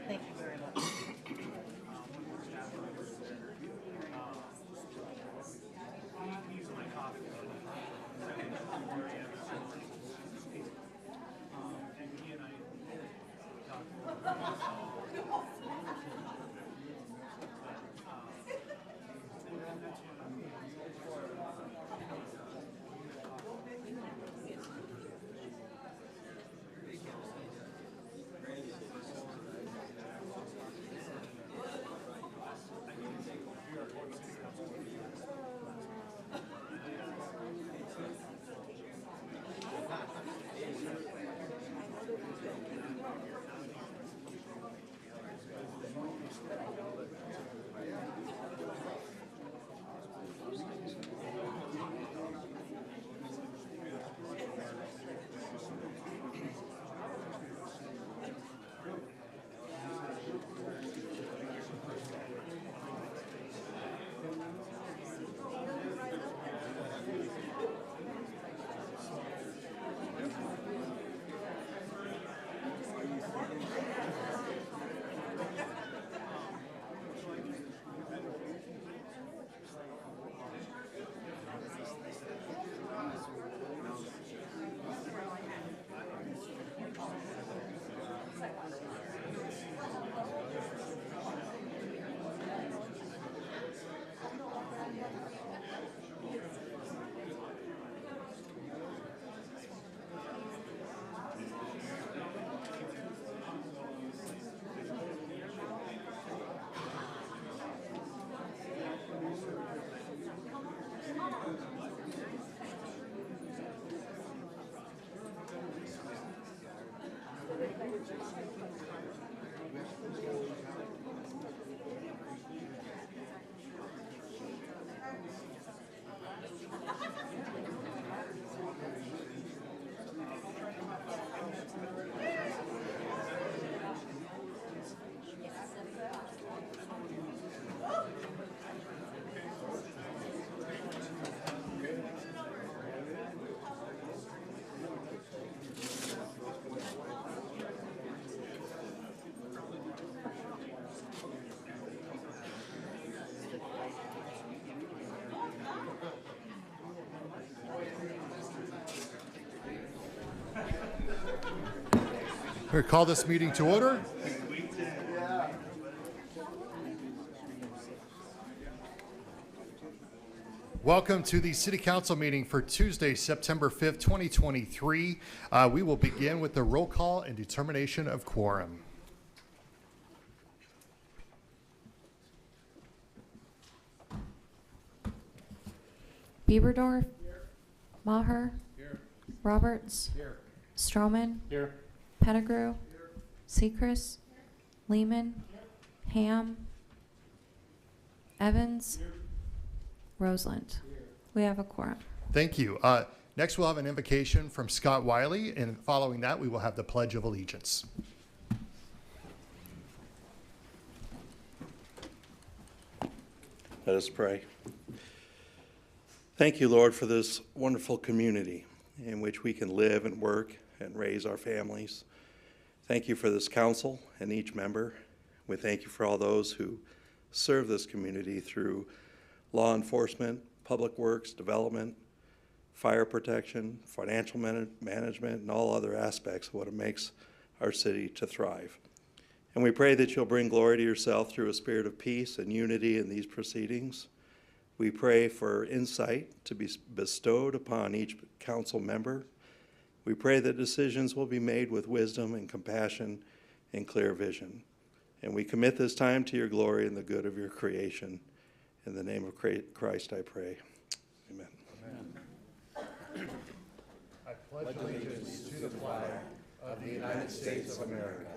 Thank you very much. We call this meeting to order. Welcome to the City Council meeting for Tuesday, September 5th, 2023. We will begin with the roll call and determination of quorum. Bieberdorf. Maher. Here. Roberts. Here. Stroman. Here. Pettigrew. Sechrist. Lehman. Ham. Evans. Roseland. We have a quorum. Thank you. Next, we'll have an invocation from Scott Wiley, and following that, we will have the Pledge of Allegiance. Let us pray. Thank you, Lord, for this wonderful community in which we can live and work and raise our families. Thank you for this council and each member. We thank you for all those who serve this community through law enforcement, public works, development, fire protection, financial management, and all other aspects of what it makes our city to thrive. And we pray that you'll bring glory to yourself through a spirit of peace and unity in these proceedings. We pray for insight to be bestowed upon each council member. We pray that decisions will be made with wisdom and compassion and clear vision. And we commit this time to your glory and the good of your creation. In the name of Christ, I pray. Amen. I pledge allegiance to the flag of the United States of America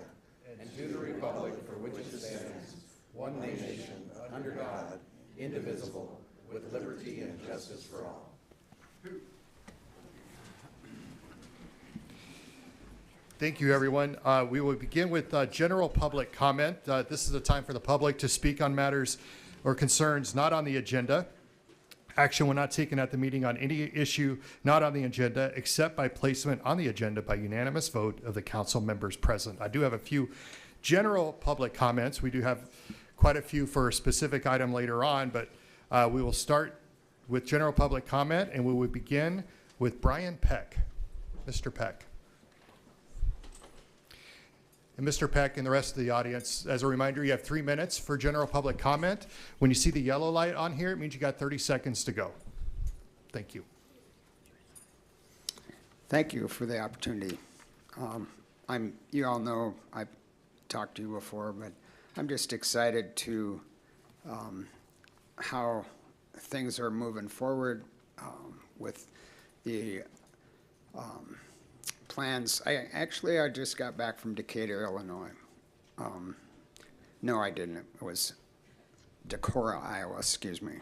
and to the republic for which it stands, one nation, under God, indivisible, with liberty and justice for all. Thank you, everyone. We will begin with general public comment. This is a time for the public to speak on matters or concerns not on the agenda. Action will not taken at the meeting on any issue not on the agenda except by placement on the agenda by unanimous vote of the council members present. I do have a few general public comments. We do have quite a few for a specific item later on, but we will start with general public comment, and we will begin with Brian Peck. Mr. Peck. And Mr. Peck and the rest of the audience, as a reminder, you have 3 minutes for general public comment. When you see the yellow light on here, it means you got 30 seconds to go. Thank you. Thank you for the opportunity. You all know I've talked to you before, but I'm just excited to how things are moving forward with the plans. I just got back from Decatur, Illinois. No, I didn't. It was Decorah, Iowa, excuse me.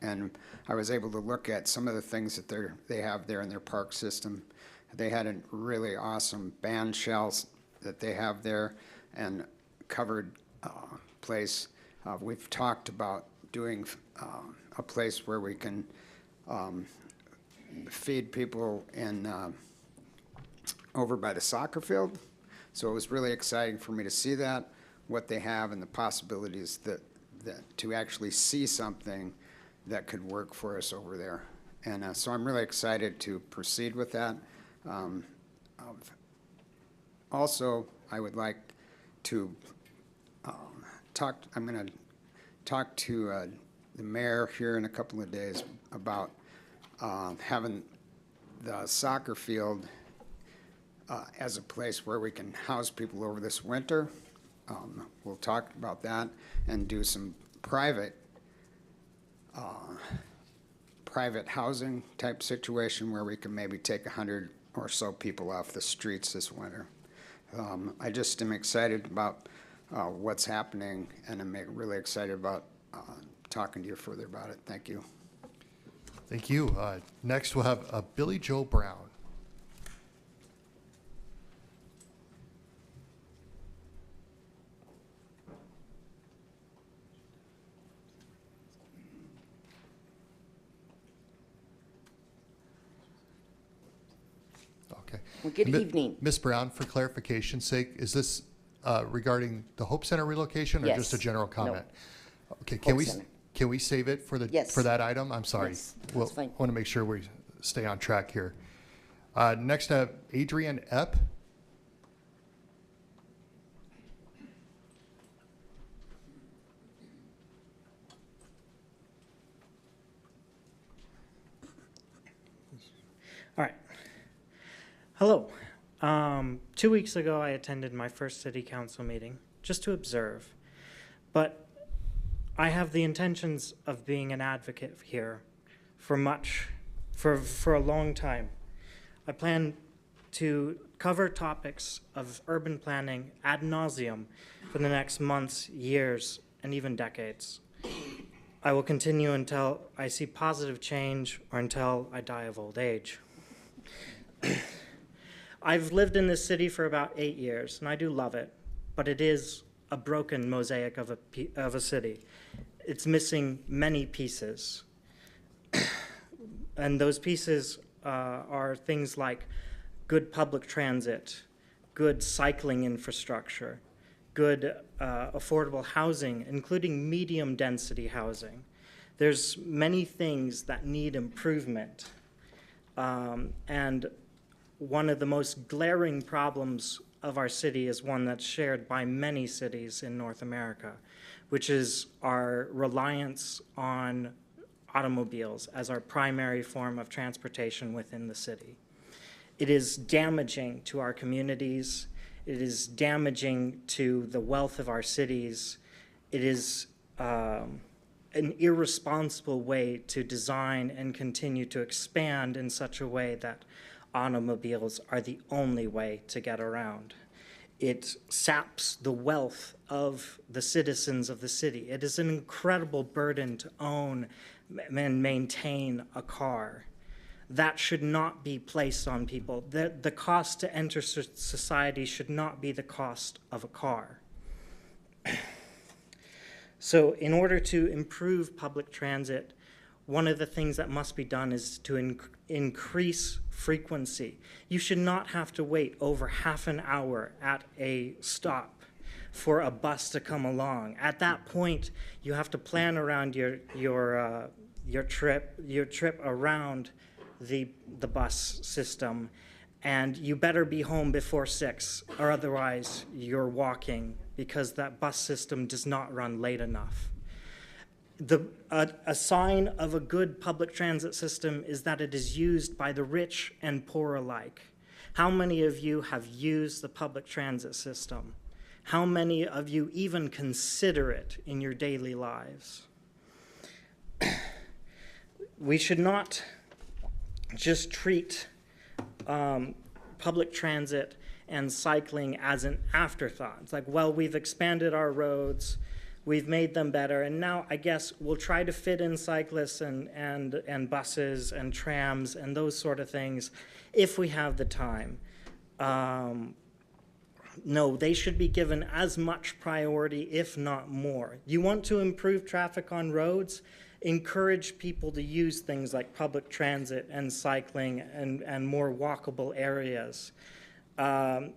And I was able to look at some of the things that they have there in their park system. They had a really awesome band shells that they have there and covered place. We've talked about doing a place where we can feed people in over by the soccer field. So it was really exciting for me to see that, what they have, and the possibilities that to actually see something that could work for us over there. And so I'm really excited to proceed with that. Also, I would like to I'm going to talk to the mayor here in a couple of days about having the soccer field as a place where we can house people over this winter. We'll talk about that and do some private housing type situation where we can maybe take 100 or so people off the streets this winter. I just am excited about what's happening, and I'm really excited about talking to you further about it. Thank you. Thank you. Next, we'll have Billy Joe Brown. Okay. Well, good evening. Ms. Brown, for clarification's sake, is this regarding the Hope Center relocation or Yes. just a general comment? No. Okay, Hope Center. can we save it for Yes. for that item? I'm sorry. Yes, that's Well, fine. want to make sure we stay on track here. Next, I have Adrian Epp. All right. Hello. 2 weeks ago, I attended my first city council meeting just to observe, but I have the intentions of being an advocate here for a long time. I plan to cover topics of urban planning ad nauseum for the next months, years, and even decades. I will continue until I see positive change or until I die of old age. I've lived in this city for about 8 years, and I do love it, but it is a broken mosaic of a city. It's missing many pieces. And those pieces are things like good public transit, good cycling infrastructure, good affordable housing, including medium density housing. There's many things that need improvement. And one of the most glaring problems of our city is one that's shared by many cities in North America, which is our reliance on automobiles as our primary form of transportation within the city. It is damaging to our communities. It is damaging to the wealth of our cities. It is an irresponsible way to design and continue to expand in such a way that automobiles are the only way to get around. It saps the wealth of the citizens of the city. It is an incredible burden to own and maintain a car. That should not be placed on people. The cost to enter society should not be the cost of a car. So in order to improve public transit, one of the things that must be done is to increase frequency. You should not have to wait over half an hour at a stop for a bus to come along. At that point, you have to plan around your trip around the bus system, and you better be home before 6, or otherwise you're walking, because that bus system does not run late enough. A sign of a good public transit system is that it is used by the rich and poor alike. How many of you have used the public transit system? How many of you even consider it in your daily lives? We should not just treat public transit and cycling as an afterthought. It's like, well, we've expanded our roads, we've made them better, and now I guess we'll try to fit in cyclists and buses and trams and those sort of things if we have the time. No, they should be given as much priority, if not more. You want to improve traffic on roads? Encourage people to use things like public transit and cycling and more walkable areas.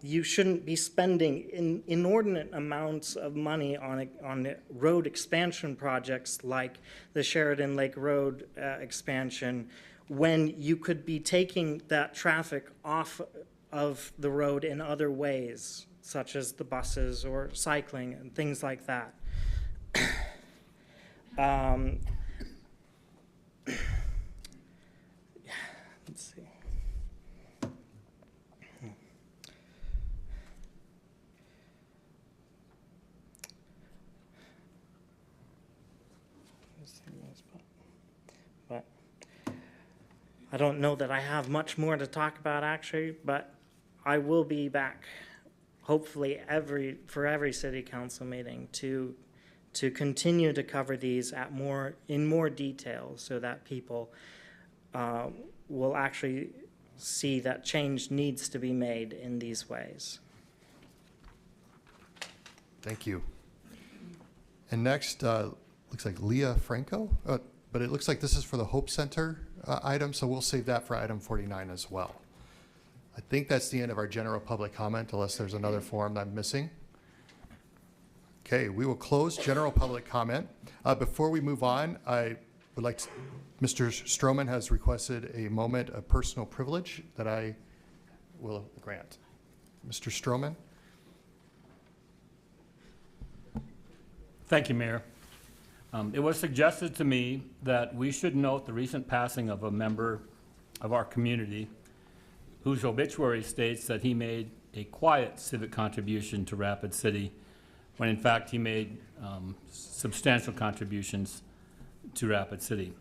You shouldn't be spending inordinate amounts of money on road expansion projects like the Sheridan Lake Road expansion, when you could be taking that traffic off of the road in other ways, such as the buses or cycling and things like that. Let's see. But I don't know that I have much more to talk about actually, but I will be back hopefully for every city council meeting to continue to cover these in more detail, so that people will actually see that change needs to be made in these ways. Thank you. And next, looks like Leah Franco, but it looks like this is for the Hope Center item, so we'll save that for item 49 as well. I think that's the end of our general public comment, unless there's another form that I'm missing. Okay, we will close general public comment. Before we move on, I would like to, Mr. Stroman has requested a moment of personal privilege that I will grant. Mr. Stroman? Thank you, Mayor. It was suggested to me that we should note the recent passing of a member of our community whose obituary states that he made a quiet civic contribution to Rapid City, when in fact he made substantial contributions to Rapid City.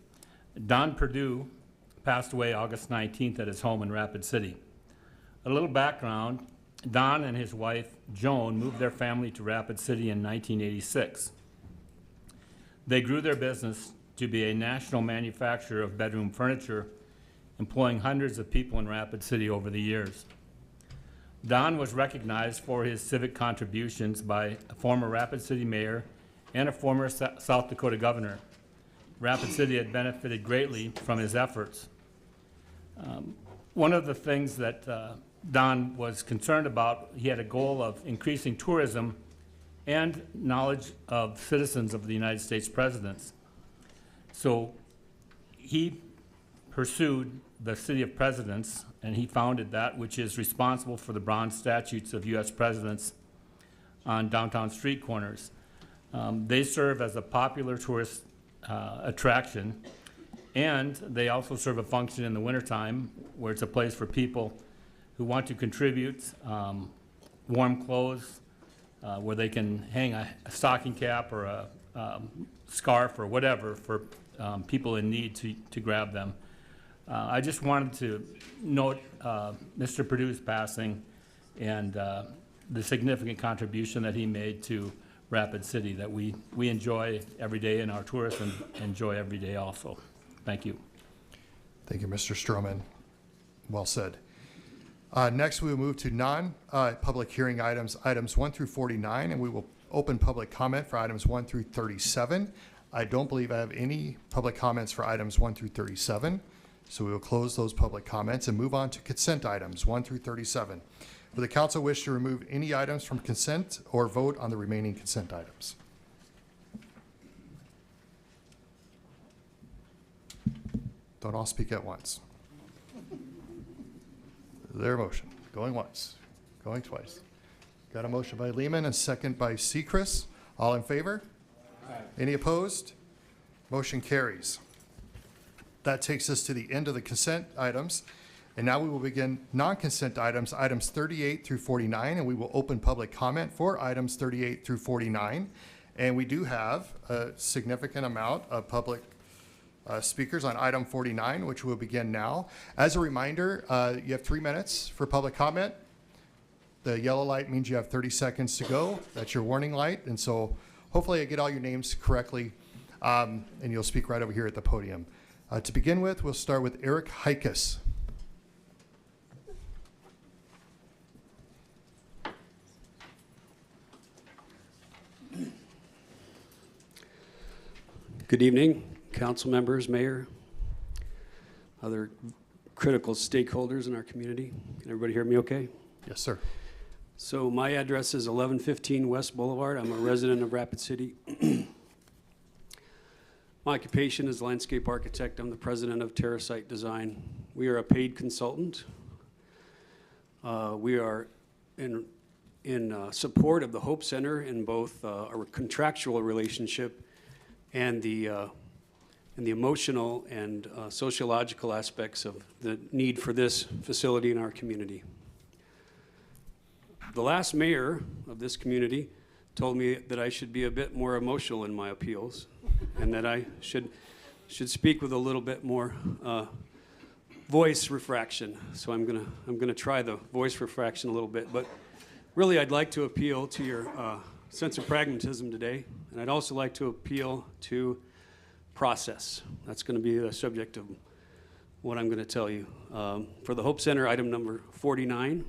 Don Perdue passed away August 19th at his home in Rapid City. A little background, Don and his wife Joan moved their family to Rapid City in 1986. They grew their business to be a national manufacturer of bedroom furniture, employing hundreds of people in Rapid City over the years. Don was recognized for his civic contributions by a former Rapid City mayor and a former South Dakota governor. Rapid City had benefited greatly from his efforts. One of the things that Don was concerned about, he had a goal of increasing tourism and knowledge of citizens of the United States presidents. So he pursued the City of Presidents, and he founded that, which is responsible for the bronze statues of U.S. presidents on downtown street corners. They serve as a popular tourist attraction, and they also serve a function in the wintertime where it's a place for people who want to contribute warm clothes, where they can hang a stocking cap or a scarf or whatever for people in need to grab them. I just wanted to note Mr. Perdue's passing and the significant contribution that he made to Rapid City that we enjoy every day and our tourists enjoy every day also. Thank you. Thank you, Mr. Stroman. Well said. Next, we will move to non-public hearing items 1 through 49, and we will open public comment for items 1 through 37. I don't believe I have any public comments for items 1 through 37, so we will close those public comments and move on to consent items 1 through 37. Would the council wish to remove any items from consent or vote on the remaining consent items? Don't all speak at once. Their motion. Going once. Going twice. Got a motion by Lehman and second by Sechrist. All in favor? Aye. Any opposed? Motion carries. That takes us to the end of the consent items. And now we will begin non-consent items 38 through 49, and we will open public comment for items 38 through 49. And we do have a significant amount of public speakers on item 49, which will begin now. As a reminder, you have 3 minutes for public comment. The yellow light means you have 30 seconds to go. That's your warning light. And so hopefully I get all your names correctly, and you'll speak right over here at the podium. To begin with, we'll start with Eric Heikus. Good evening, council members, mayor, other critical stakeholders in our community. Can everybody hear me okay? Yes, sir. So my address is 1115 West Boulevard. I'm a resident of Rapid City. My occupation is landscape architect. I'm the president of TerraSite Design. We are a paid consultant. We are in support of the Hope Center in both our contractual relationship and the emotional and sociological aspects of the need for this facility in our community. The last mayor of this community told me that I should be a bit more emotional in my appeals and that I should speak with a little bit more voice refraction. So I'm gonna try the voice refraction a little bit, but really I'd like to appeal to your sense of pragmatism today, and I'd also like to appeal to process. That's going to be the subject of what I'm going to tell you. For the Hope Center, item number 49,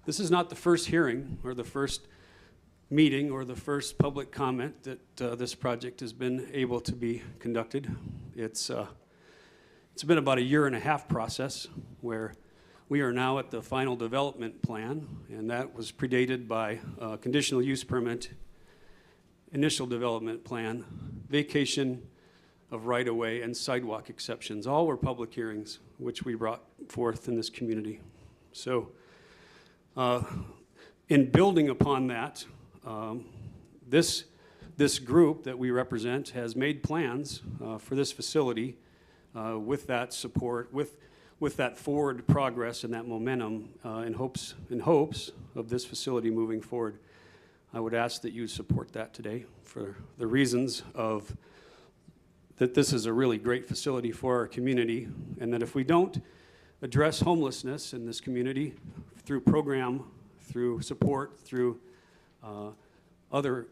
this is not the first hearing or the first meeting or the first public comment that this project has been able to be conducted. It's been about a 1.5 year process where we are now at the final development plan, and that was predated by conditional use permit, initial development plan, vacation of right-of-way, and sidewalk exceptions. All were public hearings, which we brought forth in this community. So in building upon that, this group that we represent has made plans for this facility with that support, with that forward progress and that momentum in hopes of this facility moving forward. I would ask that you support that today for the reasons of that this is a really great facility for our community, and that if we don't address homelessness in this community through program, through support, through other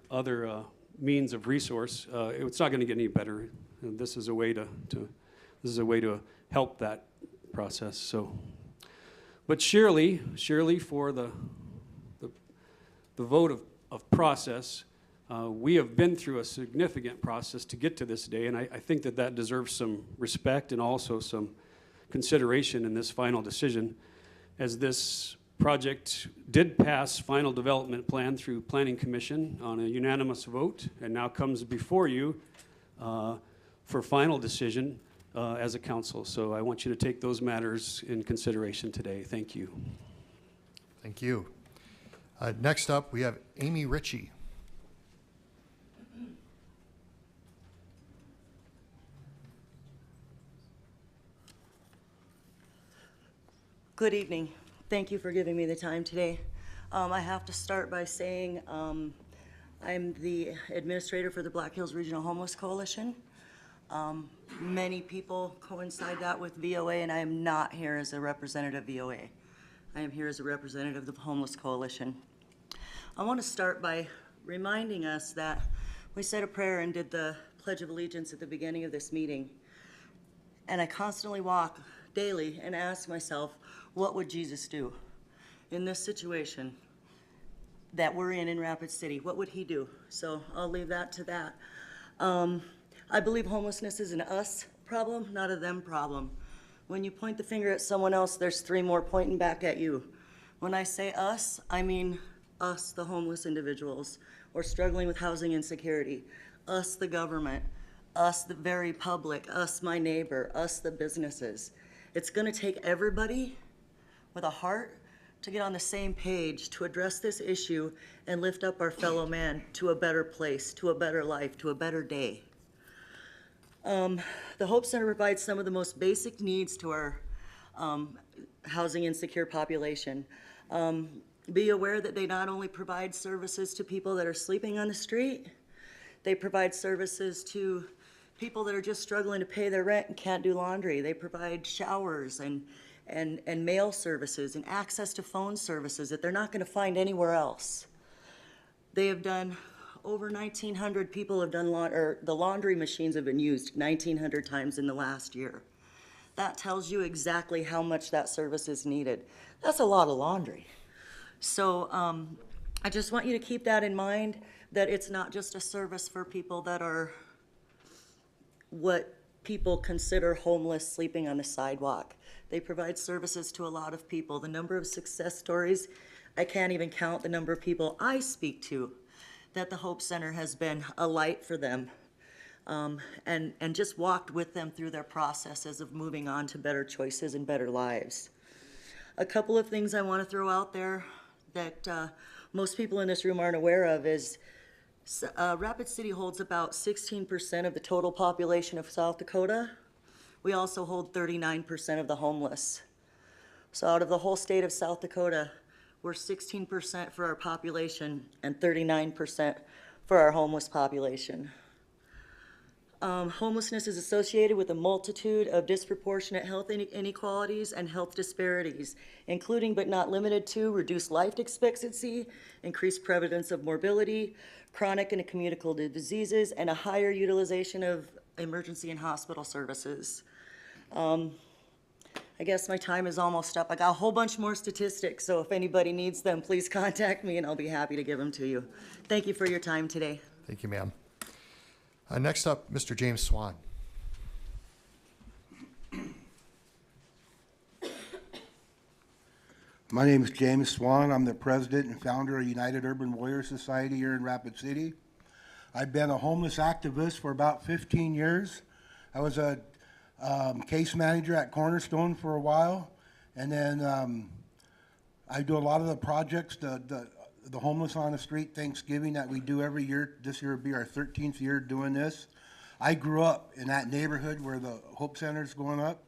means of resource, it's not going to get any better. And this is a way to help that process. So, but surely for the vote of process, we have been through a significant process to get to this day, and I think that deserves some respect and also some consideration in this final decision, as this project did pass final development plan through Planning Commission on a unanimous vote, and now comes before you for final decision as a council. So I want you to take those matters in consideration today. Thank you. Thank you. Next up, we have Amy Ritchie. Good evening. Thank you for giving me the time today. I have to start by saying I'm the administrator for the Black Hills Regional Homeless Coalition. Many people coincide that with VOA, and I am not here as a representative of VOA. I am here as a representative of the Homeless Coalition. I want to start by reminding us that we said a prayer and did the Pledge of Allegiance at the beginning of this meeting. And I constantly walk daily and ask myself, what would Jesus do in this situation that we're in Rapid City? What would he do? So I'll leave that to that. I believe homelessness is an us problem, not a them problem. When you point the finger at someone else, there's three more pointing back at you. When I say us, I mean us, the homeless individuals, or struggling with housing insecurity, us, the government, us, the very public, us, my neighbor, us, the businesses. It's gonna take everybody with a heart to get on the same page to address this issue and lift up our fellow man to a better place, to a better life, to a better day. The Hope Center provides some of the most basic needs to our housing insecure population. Be aware that they not only provide services to people that are sleeping on the street, they provide services to people that are just struggling to pay their rent and can't do laundry. They provide showers and mail services and access to phone services that they're not going to find anywhere else. They have done, over 1,900 people have done, the laundry machines have been used 1,900 times in the last year. That tells you exactly how much that service is needed. That's a lot of laundry. So I just want you to keep that in mind, that it's not just a service for people that are what people consider homeless, sleeping on the sidewalk. They provide services to a lot of people. The number of success stories, I can't even count the number of people I speak to that the Hope Center has been a light for them, and just walked with them through their processes of moving on to better choices and better lives. A couple of things I want to throw out there that most people in this room aren't aware of is Rapid City holds about 16% of the total population of South Dakota. We also hold 39% of the homeless. So out of the whole state of South Dakota, we're 16% for our population and 39% for our homeless population. Homelessness is associated with a multitude of disproportionate health inequalities and health disparities, including but not limited to reduced life expectancy, increased prevalence of morbidity, chronic and communicable diseases, and a higher utilization of emergency and hospital services. I guess my time is almost up. I got a whole bunch more statistics, so if anybody needs them, please contact me and I'll be happy to give them to you. Thank you for your time today. Thank you, ma'am. Next up, Mr. James Swan. My name is James Swan. I'm the president and founder of United Urban Warrior Society here in Rapid City. I've been a homeless activist for about 15 years. I was a case manager at Cornerstone for a while, and then I do a lot of the projects, the Homeless on the Street Thanksgiving that we do every year. This year will be our 13th year doing this. I grew up in that neighborhood where the Hope Center is going up.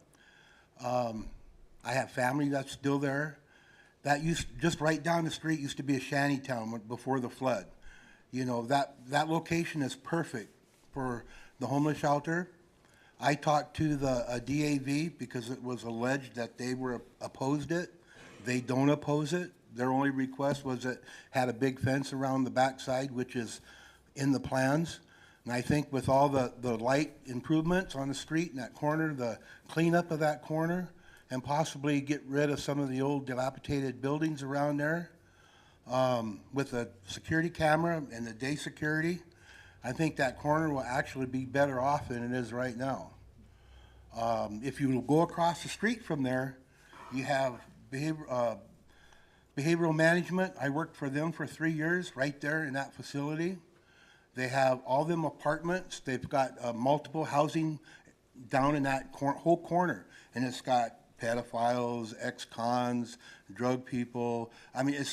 I have family that's still there. That just right down the street used to be a shanty town before the flood. You know, that location is perfect for the homeless shelter. I talked to the DAV because it was alleged that they were opposed it. They don't oppose it. Their only request was it had a big fence around the backside, which is in the plans. And I think with all the light improvements on the street in that corner, the cleanup of that corner, and possibly get rid of some of the old dilapidated buildings around there, with a security camera and the day security, I think that corner will actually be better off than it is right now. If you go across the street from there, you have Behavioral management, I worked for them for 3 years right there in that facility. They have all them apartments. They've got multiple housing down in that whole corner. And it's got pedophiles, ex-cons, drug people. I mean,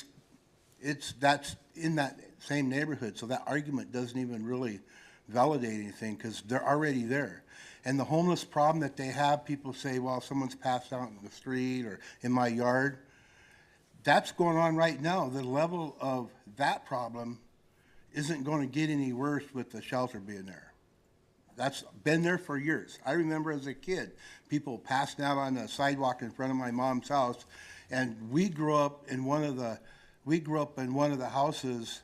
that's in that same neighborhood. So that argument doesn't even really validate anything because they're already there. And the homeless problem that they have, people say, well, someone's passed out in the street or in my yard. That's going on right now. The level of that problem isn't going to get any worse with the shelter being there. That's been there for years. I remember as a kid, people passing out on the sidewalk in front of my mom's house, and we grew up in one of the houses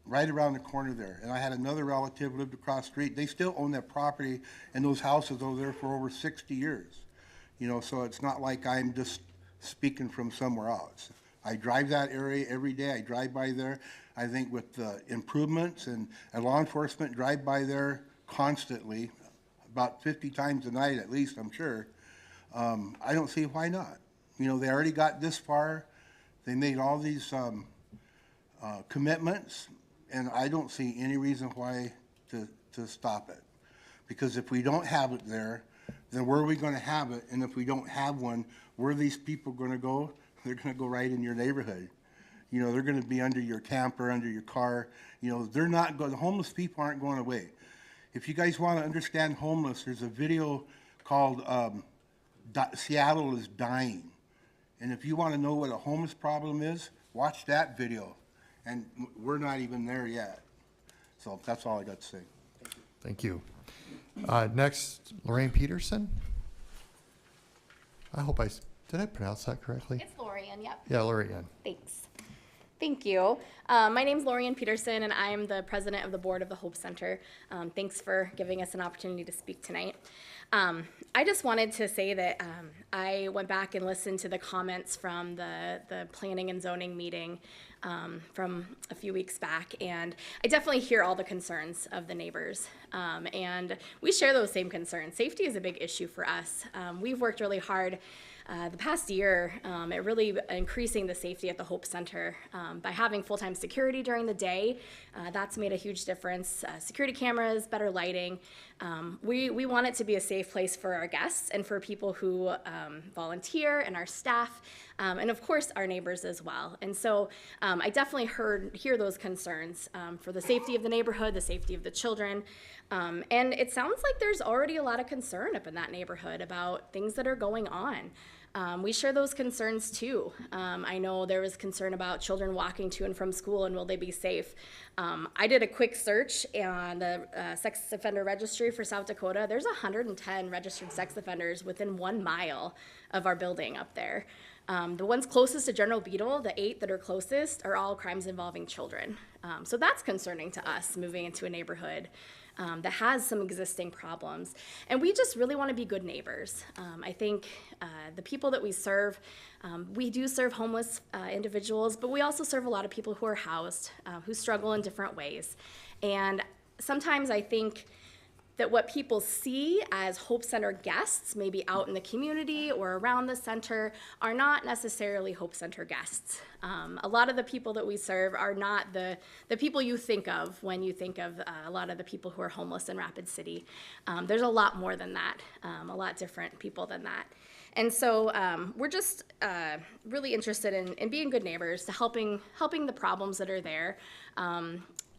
right around the corner there. And I had another relative who lived across the street. They still own that property and those houses over there for over 60 years. You know, so it's not like I'm just speaking from somewhere else. I drive that area every day. I drive by there. I think with the improvements and law enforcement drive by there constantly, about 50 times a night at least, I'm sure. I don't see why not. You know, they already got this far. They made all these commitments, and I don't see any reason why to stop it. Because if we don't have it there, then where are we going to have it? And if we don't have one, where are these people going to go? They're going to go right in your neighborhood. You know, they're going to be under your camper, under your car. You know, they're not going, the homeless people aren't going away. If you guys want to understand homeless, there's a video called Seattle is Dying. And if you want to know what a homeless problem is, watch that video. And we're not even there yet. So that's all I got to say. Thank you. Next, Lorraine Peterson. I hope did I pronounce that correctly? It's Lorian, yep. Yeah, Lorraine. Thanks. Thank you. My name's Lorian Peterson, and I am the president of the board of the Hope Center. Thanks for giving us an opportunity to speak tonight. I just wanted to say that I went back and listened to the comments from the planning and zoning meeting from a few weeks back, and I definitely hear all the concerns of the neighbors, and we share those same concerns. Safety is a big issue for us. We've worked really hard the past year at really increasing the safety at the Hope Center by having full-time security during the day. That's made a huge difference. Security cameras, better lighting. We want it to be a safe place for our guests and for people who volunteer and our staff, and of course our neighbors as well. And so I definitely hear those concerns for the safety of the neighborhood, the safety of the children. And it sounds like there's already a lot of concern up in that neighborhood about things that are going on. We share those concerns too. I know there was concern about children walking to and from school and will they be safe. I did a quick search on the sex offender registry for South Dakota. There's 110 registered sex offenders within 1 mile of our building up there. The ones closest to General Beetle, the 8 that are closest, are all crimes involving children. So that's concerning to us, moving into a neighborhood that has some existing problems. And we just really want to be good neighbors. I think the people that we serve, we do serve homeless individuals, but we also serve a lot of people who are housed, who struggle in different ways. And sometimes I think that what people see as Hope Center guests, maybe out in the community or around the center, are not necessarily Hope Center guests. A lot of the people that we serve are not the people you think of when you think of a lot of the people who are homeless in Rapid City. There's a lot more than that, a lot different people than that. And so we're just really interested in being good neighbors, to helping the problems that are there.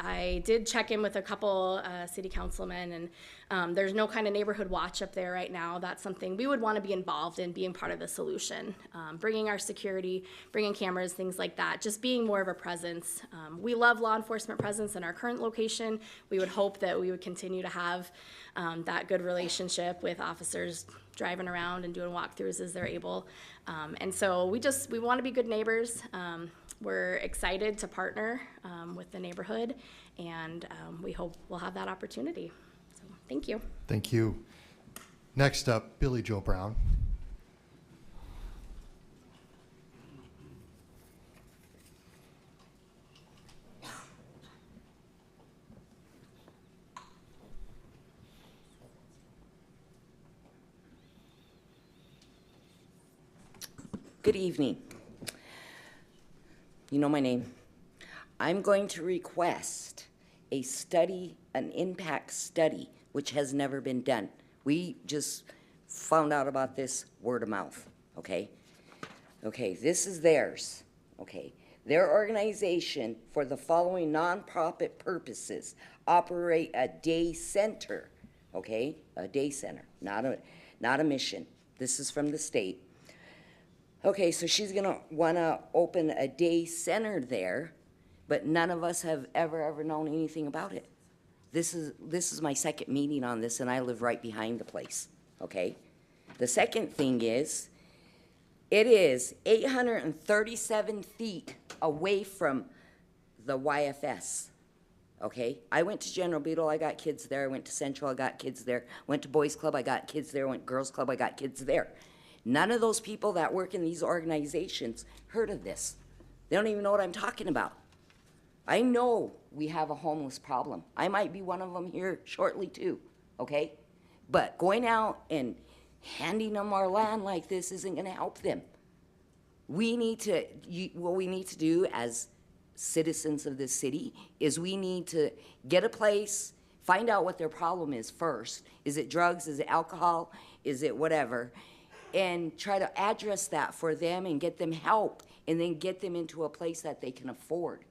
I did check in with a couple city councilmen, and there's no kind of neighborhood watch up there right now. That's something we would want to be involved in, being part of the solution, bringing our security, bringing cameras, things like that, just being more of a presence. We love law enforcement presence in our current location. We would hope that we would continue to have that good relationship with officers driving around and doing walkthroughs as they're able. And so we want to be good neighbors. We're excited to partner with the neighborhood, and we hope we'll have that opportunity. So thank you. Thank you. Next up, Billy Joe Brown. Good evening. You know my name. I'm going to request a study, an impact study, which has never been done. We just found out about this word of mouth, okay? Okay, this is theirs, okay? Their organization, for the following nonprofit purposes, operate a day center, okay? A day center, not a mission. This is from the state. Okay, so she's gonna wanna open a day center there, but none of us have ever known anything about it. This is my second meeting on this, and I live right behind the place, okay? The second thing is, it is 837 feet away from the YFS, okay? I went to General Beetle, I got kids there. I went to Central, I got kids there. Went to Boys Club, I got kids there. Went to Girls Club, I got kids there. None of those people that work in these organizations heard of this. They don't even know what I'm talking about. I know we have a homeless problem. I might be one of them here shortly too, okay? But going out and handing them our land like this isn't gonna help them. We need to, what we need to do as citizens of this city is we need to get a place, find out what their problem is first. Is it drugs? Is it alcohol? Is it whatever? And try to address that for them and get them help and then get them into a place that they can afford.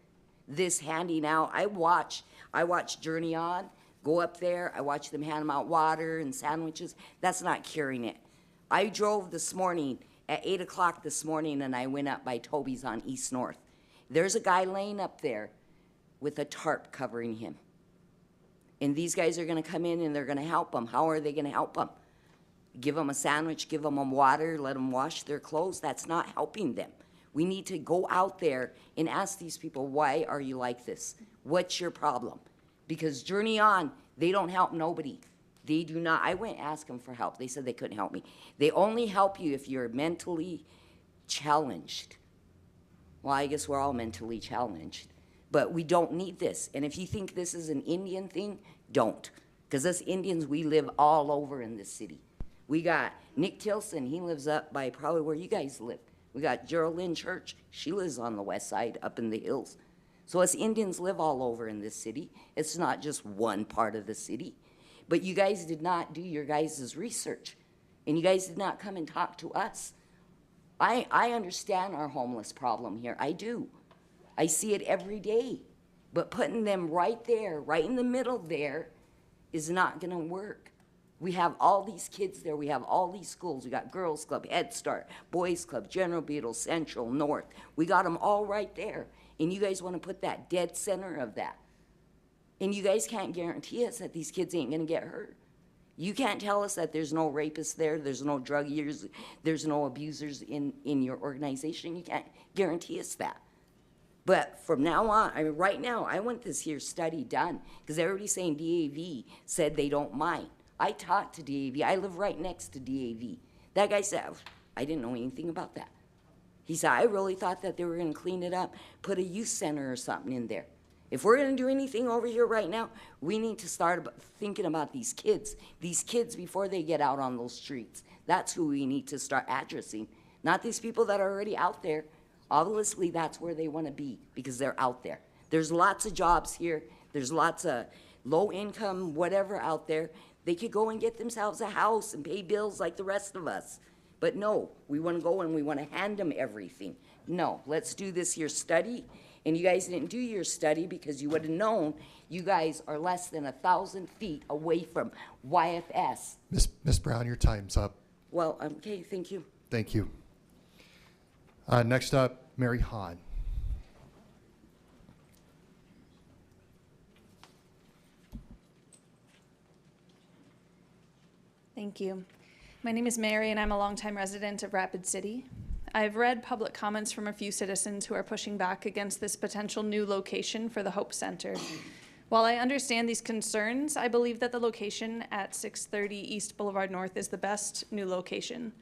This handing out, I watch Journey On go up there. I watch them hand them out water and sandwiches. That's not curing it. I drove this morning at 8 o'clock this morning, and I went up by Toby's on East North. There's a guy laying up there with a tarp covering him. And these guys are gonna come in and they're gonna help him. How are they gonna help him? Give them a sandwich, give them water, let them wash their clothes. That's not helping them. We need to go out there and ask these people, why are you like this? What's your problem? Because Journey On, they don't help nobody. They do not. I went and asked them for help. They said they couldn't help me. They only help you if you're mentally challenged. Well, I guess we're all mentally challenged. But we don't need this. And if you think this is an Indian thing, don't. Because us Indians, we live all over in this city. We got Nick Tilson, he lives up by probably where you guys live. We got Geraldine Church, she lives on the west side, up in the hills. So us Indians live all over in this city. It's not just one part of the city. But you guys did not do your guys' research. And you guys did not come and talk to us. I understand our homeless problem here, I do. I see it every day. But putting them right there, right in the middle there, is not gonna work. We have all these kids there. We have all these schools. We got Girls Club, Head Start, Boys Club, General Beetle, Central, North. We got them all right there. And you guys want to put that dead center of that. And you guys can't guarantee us that these kids ain't going to get hurt. You can't tell us that there's no rapists there, there's no drug users, there's no abusers in your organization. You can't guarantee us that. But from now on, I mean, right now, I want this here study done because everybody's saying DAV said they don't mind. I talked to DAV. I live right next to DAV. That guy said, I didn't know anything about that. He said, I really thought that they were going to clean it up, put a youth center or something in there. If we're going to do anything over here right now, we need to start thinking about these kids before they get out on those streets. That's who we need to start addressing, not these people that are already out there. Obviously, that's where they want to be because they're out there. There's lots of jobs here. There's lots of low income, whatever out there. They could go and get themselves a house and pay bills like the rest of us. But no, we want to go and we want to hand them everything. No, let's do this here study. And you guys didn't do your study because you would have known you guys are less than 1,000 feet away from YFS. Ms. Brown, your time's up. Well, okay, thank you. Thank you. Next up, Mary Hahn. Thank you. My name is Mary, and I'm a longtime resident of Rapid City. I've read public comments from a few citizens who are pushing back against this potential new location for the Hope Center. While I understand these concerns, I believe that the location at 630 East Boulevard North is the best new location.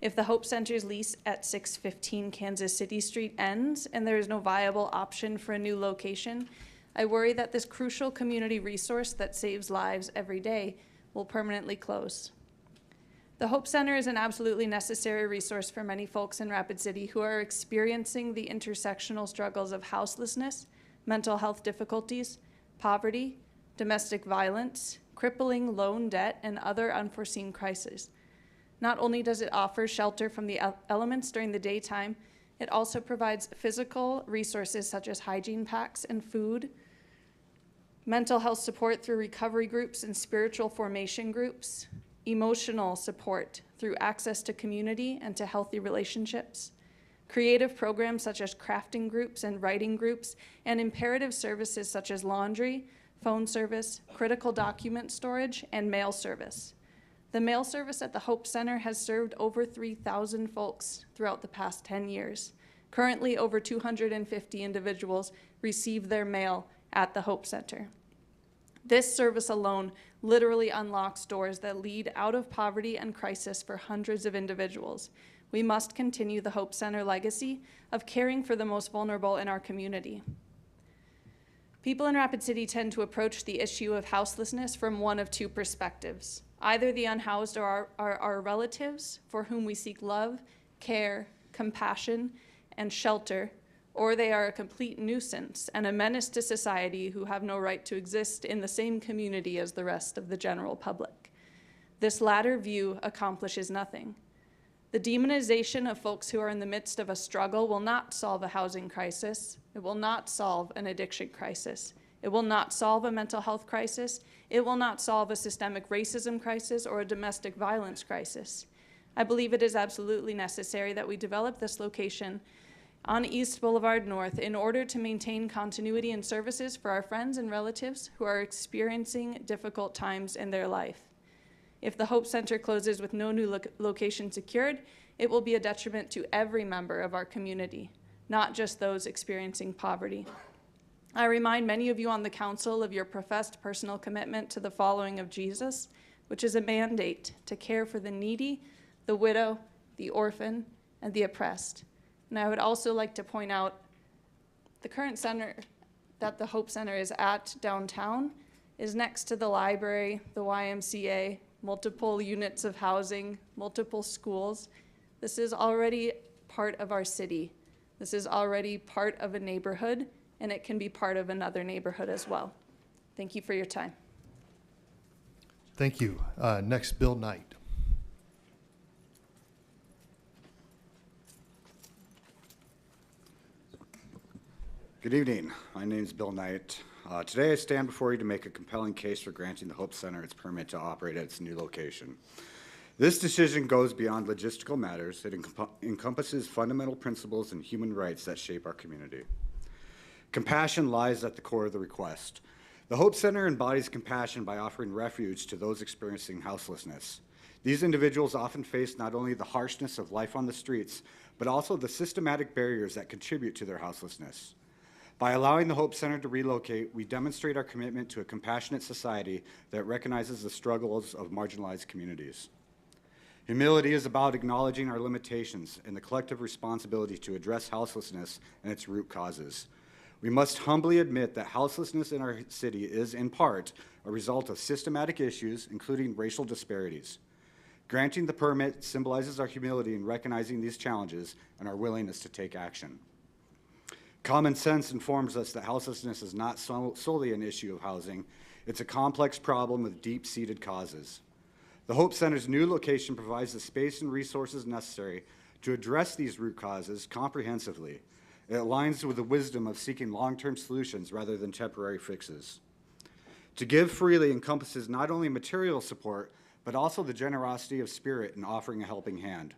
If the Hope Center's lease at 615 Kansas City Street ends and there is no viable option for a new location, I worry that this crucial community resource that saves lives every day will permanently close. The Hope Center is an absolutely necessary resource for many folks in Rapid City who are experiencing the intersectional struggles of houselessness, mental health difficulties, poverty, domestic violence, crippling loan debt, and other unforeseen crises. Not only does it offer shelter from the elements during the daytime, it also provides physical resources such as hygiene packs and food, mental health support through recovery groups and spiritual formation groups, emotional support through access to community and to healthy relationships, creative programs such as crafting groups and writing groups, and imperative services such as laundry, phone service, critical document storage, and mail service. The mail service at the Hope Center has served over 3,000 folks throughout the past 10 years. Currently, over 250 individuals receive their mail at the Hope Center. This service alone literally unlocks doors that lead out of poverty and crisis for hundreds of individuals. We must continue the Hope Center legacy of caring for the most vulnerable in our community. People in Rapid City tend to approach the issue of houselessness from one of two perspectives. Either the unhoused are our relatives for whom we seek love, care, compassion, and shelter, or they are a complete nuisance and a menace to society who have no right to exist in the same community as the rest of the general public. This latter view accomplishes nothing. The demonization of folks who are in the midst of a struggle will not solve a housing crisis. It will not solve an addiction crisis. It will not solve a mental health crisis. It will not solve a systemic racism crisis or a domestic violence crisis. I believe it is absolutely necessary that we develop this location on East Boulevard North in order to maintain continuity in services for our friends and relatives who are experiencing difficult times in their life. If the Hope Center closes with no new location secured, it will be a detriment to every member of our community, not just those experiencing poverty. I remind many of you on the council of your professed personal commitment to the following of Jesus, which is a mandate to care for the needy, the widow, the orphan, and the oppressed. And I would also like to point out the current center that the Hope Center is at downtown is next to the library, the YMCA, multiple units of housing, multiple schools. This is already part of our city. This is already part of a neighborhood, and it can be part of another neighborhood as well. Thank you for your time. Thank you. Next, Bill Knight. Good evening. My name is Bill Knight. Today I stand before you to make a compelling case for granting the Hope Center its permit to operate at its new location. This decision goes beyond logistical matters. It encompasses fundamental principles and human rights that shape our community. Compassion lies at the core of the request. The Hope Center embodies compassion by offering refuge to those experiencing houselessness. These individuals often face not only the harshness of life on the streets, but also the systematic barriers that contribute to their houselessness. By allowing the Hope Center to relocate, we demonstrate our commitment to a compassionate society that recognizes the struggles of marginalized communities. Humility is about acknowledging our limitations and the collective responsibility to address houselessness and its root causes. We must humbly admit that houselessness in our city is, in part, a result of systematic issues, including racial disparities. Granting the permit symbolizes our humility in recognizing these challenges and our willingness to take action. Common sense informs us that houselessness is not solely an issue of housing. It's a complex problem with deep-seated causes. The Hope Center's new location provides the space and resources necessary to address these root causes comprehensively. It aligns with the wisdom of seeking long-term solutions rather than temporary fixes. To give freely encompasses not only material support, but also the generosity of spirit in offering a helping hand.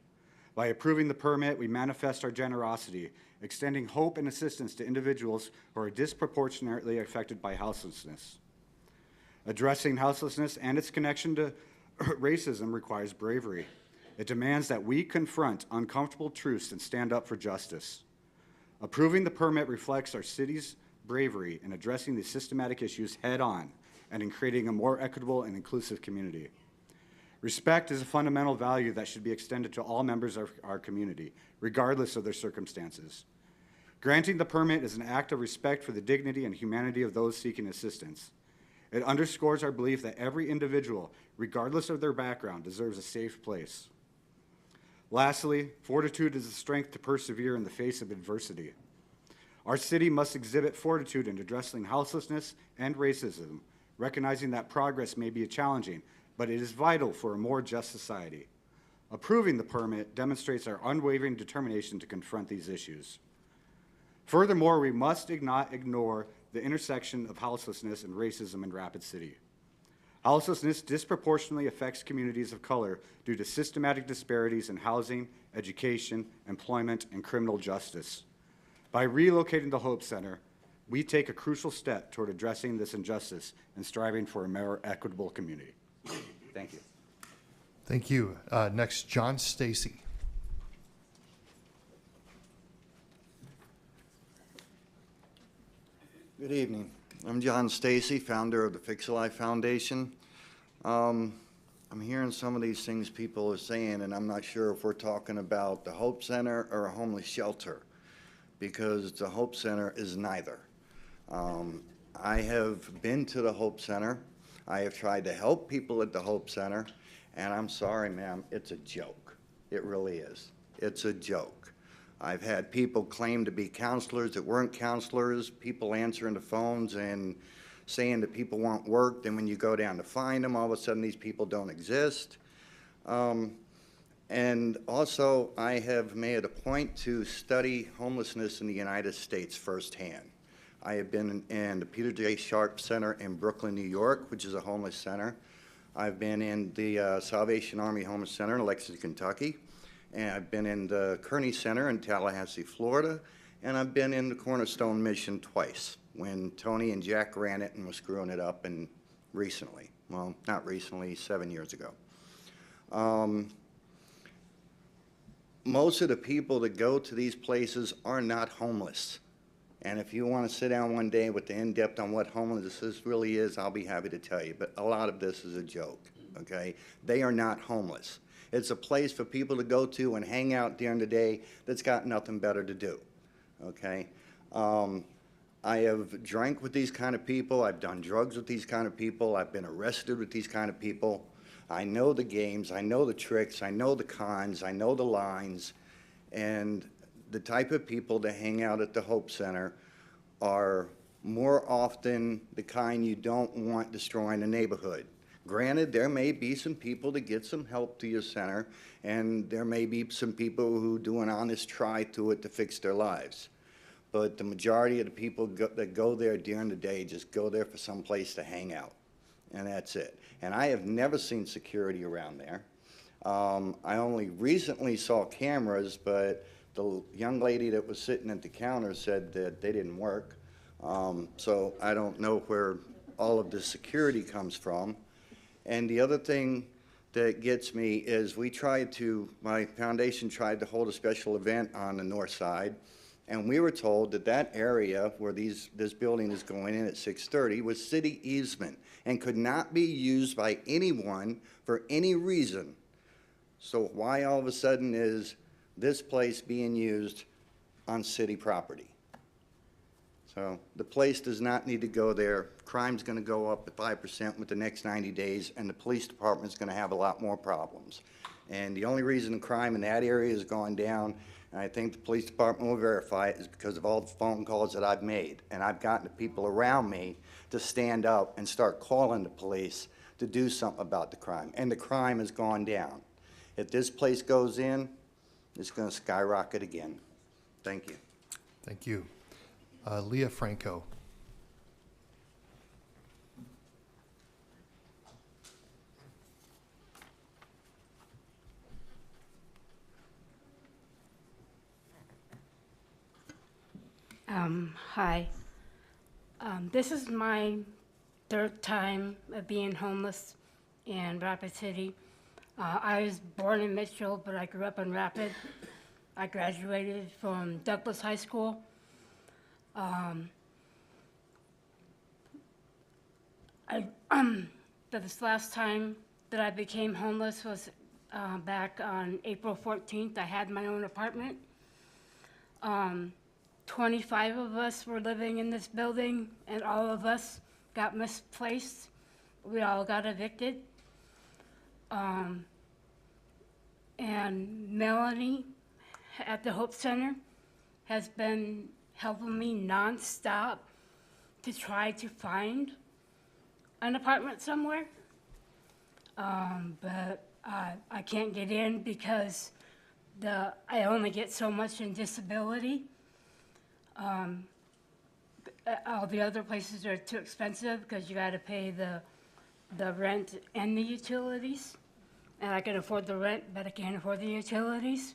By approving the permit, we manifest our generosity, extending hope and assistance to individuals who are disproportionately affected by houselessness. Addressing houselessness and its connection to racism requires bravery. It demands that we confront uncomfortable truths and stand up for justice. Approving the permit reflects our city's bravery in addressing these systematic issues head-on and in creating a more equitable and inclusive community. Respect is a fundamental value that should be extended to all members of our community, regardless of their circumstances. Granting the permit is an act of respect for the dignity and humanity of those seeking assistance. It underscores our belief that every individual, regardless of their background, deserves a safe place. Lastly, fortitude is the strength to persevere in the face of adversity. Our city must exhibit fortitude in addressing houselessness and racism, recognizing that progress may be challenging, but it is vital for a more just society. Approving the permit demonstrates our unwavering determination to confront these issues. Furthermore, we must not ignore the intersection of houselessness and racism in Rapid City. Houselessness disproportionately affects communities of color due to systematic disparities in housing, education, employment, and criminal justice. By relocating the Hope Center, we take a crucial step toward addressing this injustice and striving for a more equitable community. Thank you. Thank you. Next, John Stacy. Good evening. I'm John Stacy, founder of the Fix a Life Foundation. I'm hearing some of these things people are saying, and I'm not sure if we're talking about the Hope Center or a homeless shelter, because the Hope Center is neither. I have been to the Hope Center. I have tried to help people at the Hope Center, and I'm sorry, ma'am, it's a joke. It really is. It's a joke. I've had people claim to be counselors that weren't counselors, people answering the phones and saying that people want work, then when you go down to find them, all of a sudden these people don't exist. And also, I have made a point to study homelessness in the United States firsthand. I have been in the Peter J. Sharp Center in Brooklyn, New York, which is a homeless center. I've been in the Salvation Army Homeless Center in Lexington, Kentucky. And I've been in the Kearney Center in Tallahassee, Florida. And I've been in the Cornerstone Mission twice, when Tony and Jack ran it and was screwing it up, and recently. Well, not recently, 7 years ago. Most of the people that go to these places are not homeless. And if you want to sit down one day with the in-depth on what homelessness really is, I'll be happy to tell you. But a lot of this is a joke, okay? They are not homeless. It's a place for people to go to and hang out during the day that's got nothing better to do, okay? I have drank with these kind of people. I've done drugs with these kind of people. I've been arrested with these kind of people. I know the games. I know the tricks. I know the cons. I know the lines. And the type of people that hang out at the Hope Center are more often the kind you don't want destroying the neighborhood. Granted, there may be some people that get some help to your center, and there may be some people who do an honest try to it to fix their lives. But the majority of the people that go there during the day just go there for some place to hang out, and that's it. And I have never seen security around there. I only recently saw cameras, but the young lady that was sitting at the counter said that they didn't work. So I don't know where all of the security comes from. And the other thing that gets me is my foundation tried to hold a special event on the north side, and we were told that that area where this building is going in at 6:30 was city easement and could not be used by anyone for any reason. So why all of a sudden is this place being used on city property? So the place does not need to go there. Crime's going to go up at 5% with the next 90 days, and the police department's going to have a lot more problems. And the only reason crime in that area has gone down, and I think the police department will verify it, is because of all the phone calls that I've made. And I've gotten the people around me to stand up and start calling the police to do something about the crime. And the crime has gone down. If this place goes in, it's going to skyrocket again. Thank you. Thank you. Leah Franco. Hi. This is my third time of being homeless in Rapid City. I was born in Mitchell, but I grew up in Rapid. I graduated from Douglas High School. This last time that I became homeless was back on April 14th. I had my own apartment. 25 of us were living in this building, and all of us got misplaced. We all got evicted. And Melanie at the Hope Center has been helping me nonstop to try to find an apartment somewhere. But I can't get in because I only get so much in disability. All the other places are too expensive because you got to pay the rent and the utilities. And I can afford the rent, but I can't afford the utilities.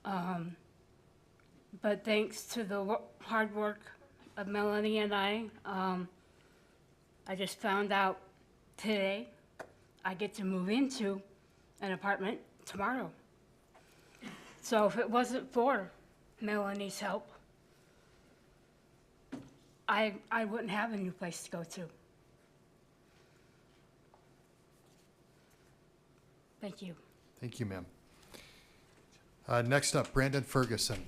But thanks to the hard work of Melanie and I just found out today I get to move into an apartment tomorrow. So if it wasn't for Melanie's help, I wouldn't have a new place to go to. Thank you. Thank you, ma'am. Next up, Brandon Ferguson.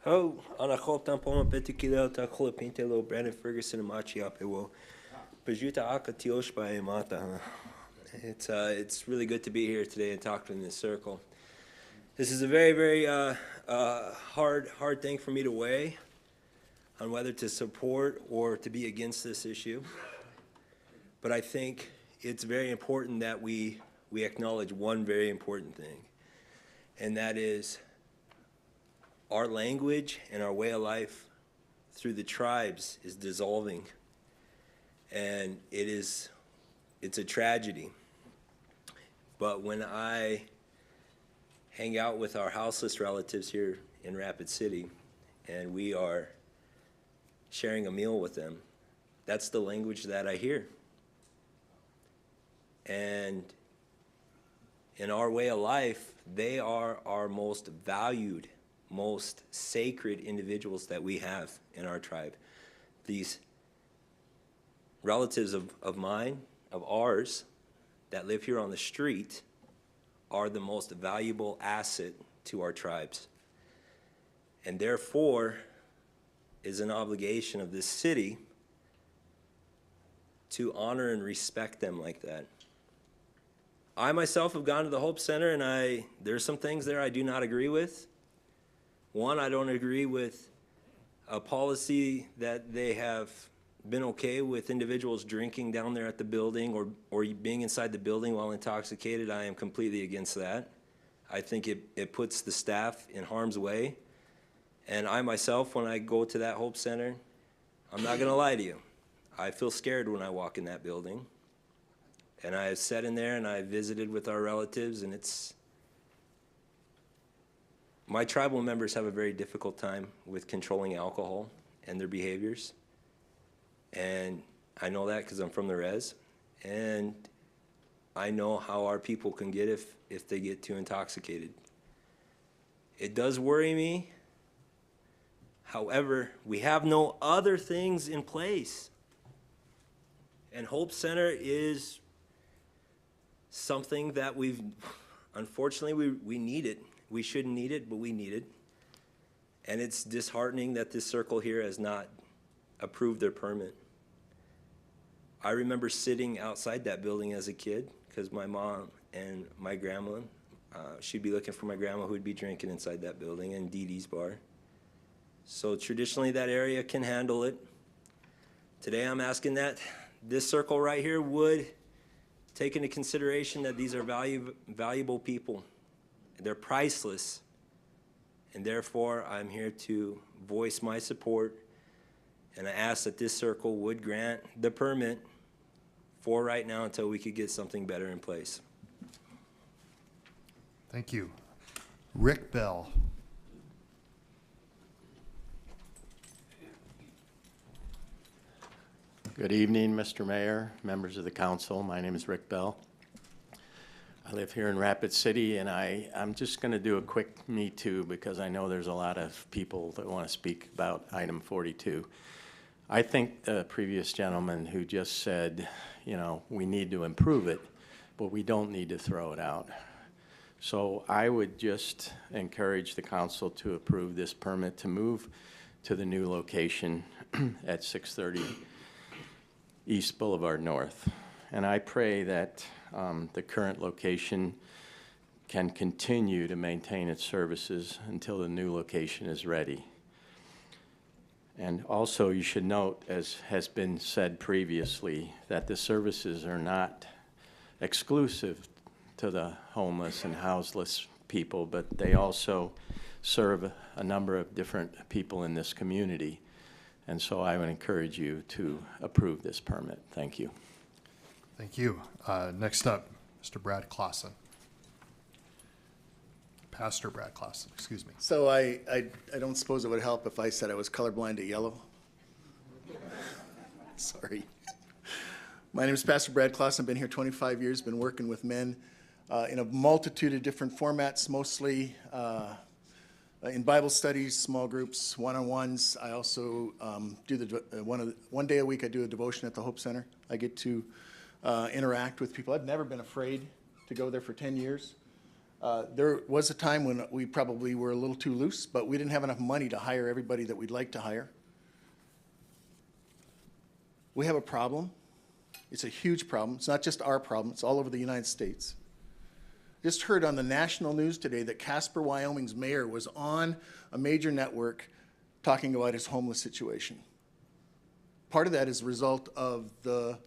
Oh, ana choptan poma petikila ta cholopintelo Brandon Ferguson machi apewo. Pajuta akatiosh by mata. It's really good to be here today and talking in this circle. This is a very, very hard thing for me to weigh on whether to support or to be against this issue. But I think it's very important that we acknowledge one very important thing, and that is our language and our way of life through the tribes is dissolving, and it's a tragedy. But when I hang out with our houseless relatives here in Rapid City and we are sharing a meal with them, that's the language that I hear. And in our way of life, they are our most valued, most sacred individuals that we have in our tribe. These relatives of mine, of ours, that live here on the street are the most valuable asset to our tribes. And therefore, is an obligation of this city to honor and respect them like that. I myself have gone to the Hope Center, and there's some things there I do not agree with. One, I don't agree with a policy that they have been okay with individuals drinking down there at the building or being inside the building while intoxicated. I am completely against that. I think it puts the staff in harm's way. And I myself, when I go to that Hope Center, I'm not gonna lie to you, I feel scared when I walk in that building. And I have sat in there and I visited with our relatives, and my tribal members have a very difficult time with controlling alcohol and their behaviors. And I know that because I'm from the res. And I know how our people can get if they get too intoxicated. It does worry me. However, we have no other things in place. And Hope Center is something that unfortunately, we need it. We shouldn't need it, but we need it. And it's disheartening that this circle here has not approved their permit. I remember sitting outside that building as a kid because my mom and my grandma, she'd be looking for my grandma who'd be drinking inside that building in Dee Dee's bar. So traditionally that area can handle it. Today I'm asking that this circle right here would take into consideration that these are valuable people. They're priceless. And therefore I'm here to voice my support, and I ask that this circle would grant the permit for right now until we could get something better in place. Thank you. Rick Bell. Good evening, Mr. Mayor, members of the council. My name is Rick Bell. I live here in Rapid City, and I'm just going to do a quick me too because I know there's a lot of people that want to speak about item 42. I think the previous gentleman who just said, we need to improve it, but we don't need to throw it out. So I would just encourage the council to approve this permit to move to the new location at 630 East Boulevard North. And I pray that the current location can continue to maintain its services until the new location is ready. And also, you should note, as has been said previously, that the services are not exclusive to the homeless and houseless people, but they also serve a number of different people in this community. And so I would encourage you to approve this permit. Thank you. Thank you. Next up, Mr. Brad Clausen. Pastor Brad Clausen, excuse me. So I don't suppose it would help if I said I was colorblind to yellow. Sorry. My name is Pastor Brad Clausen. I've been here 25 years, been working with men in a multitude of different formats, mostly in Bible studies, small groups, one-on-ones. I also do one day a week I do a devotion at the Hope Center. I get to interact with people. I've never been afraid to go there for 10 years. There was a time when we probably were a little too loose, but we didn't have enough money to hire everybody that we'd like to hire. We have a problem. It's a huge problem. It's not just our problem. It's all over the United States. Just heard on the national news today that Casper, Wyoming's mayor was on a major network talking about his homeless situation. Part of that is a result of the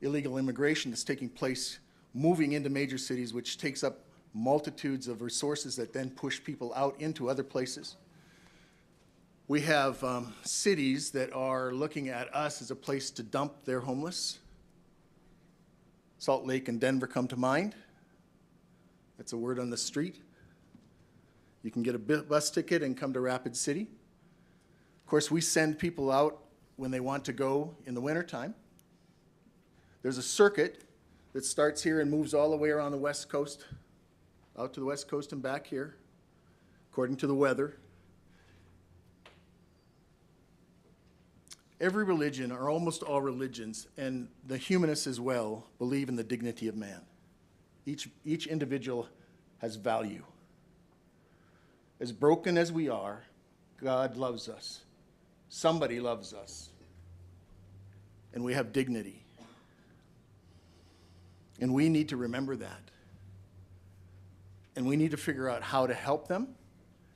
illegal immigration that's taking place, moving into major cities, which takes up multitudes of resources that then push people out into other places. We have cities that are looking at us as a place to dump their homeless. Salt Lake and Denver come to mind. That's a word on the street. You can get a bus ticket and come to Rapid City. Of course, we send people out when they want to go in the wintertime. There's a circuit that starts here and moves all the way around the West Coast, out to the West Coast and back here, according to the weather. Every religion, or almost all religions, and the humanists as well, believe in the dignity of man. Each individual has value. As broken as we are, God loves us. Somebody loves us. And we have dignity. And we need to remember that. And we need to figure out how to help them.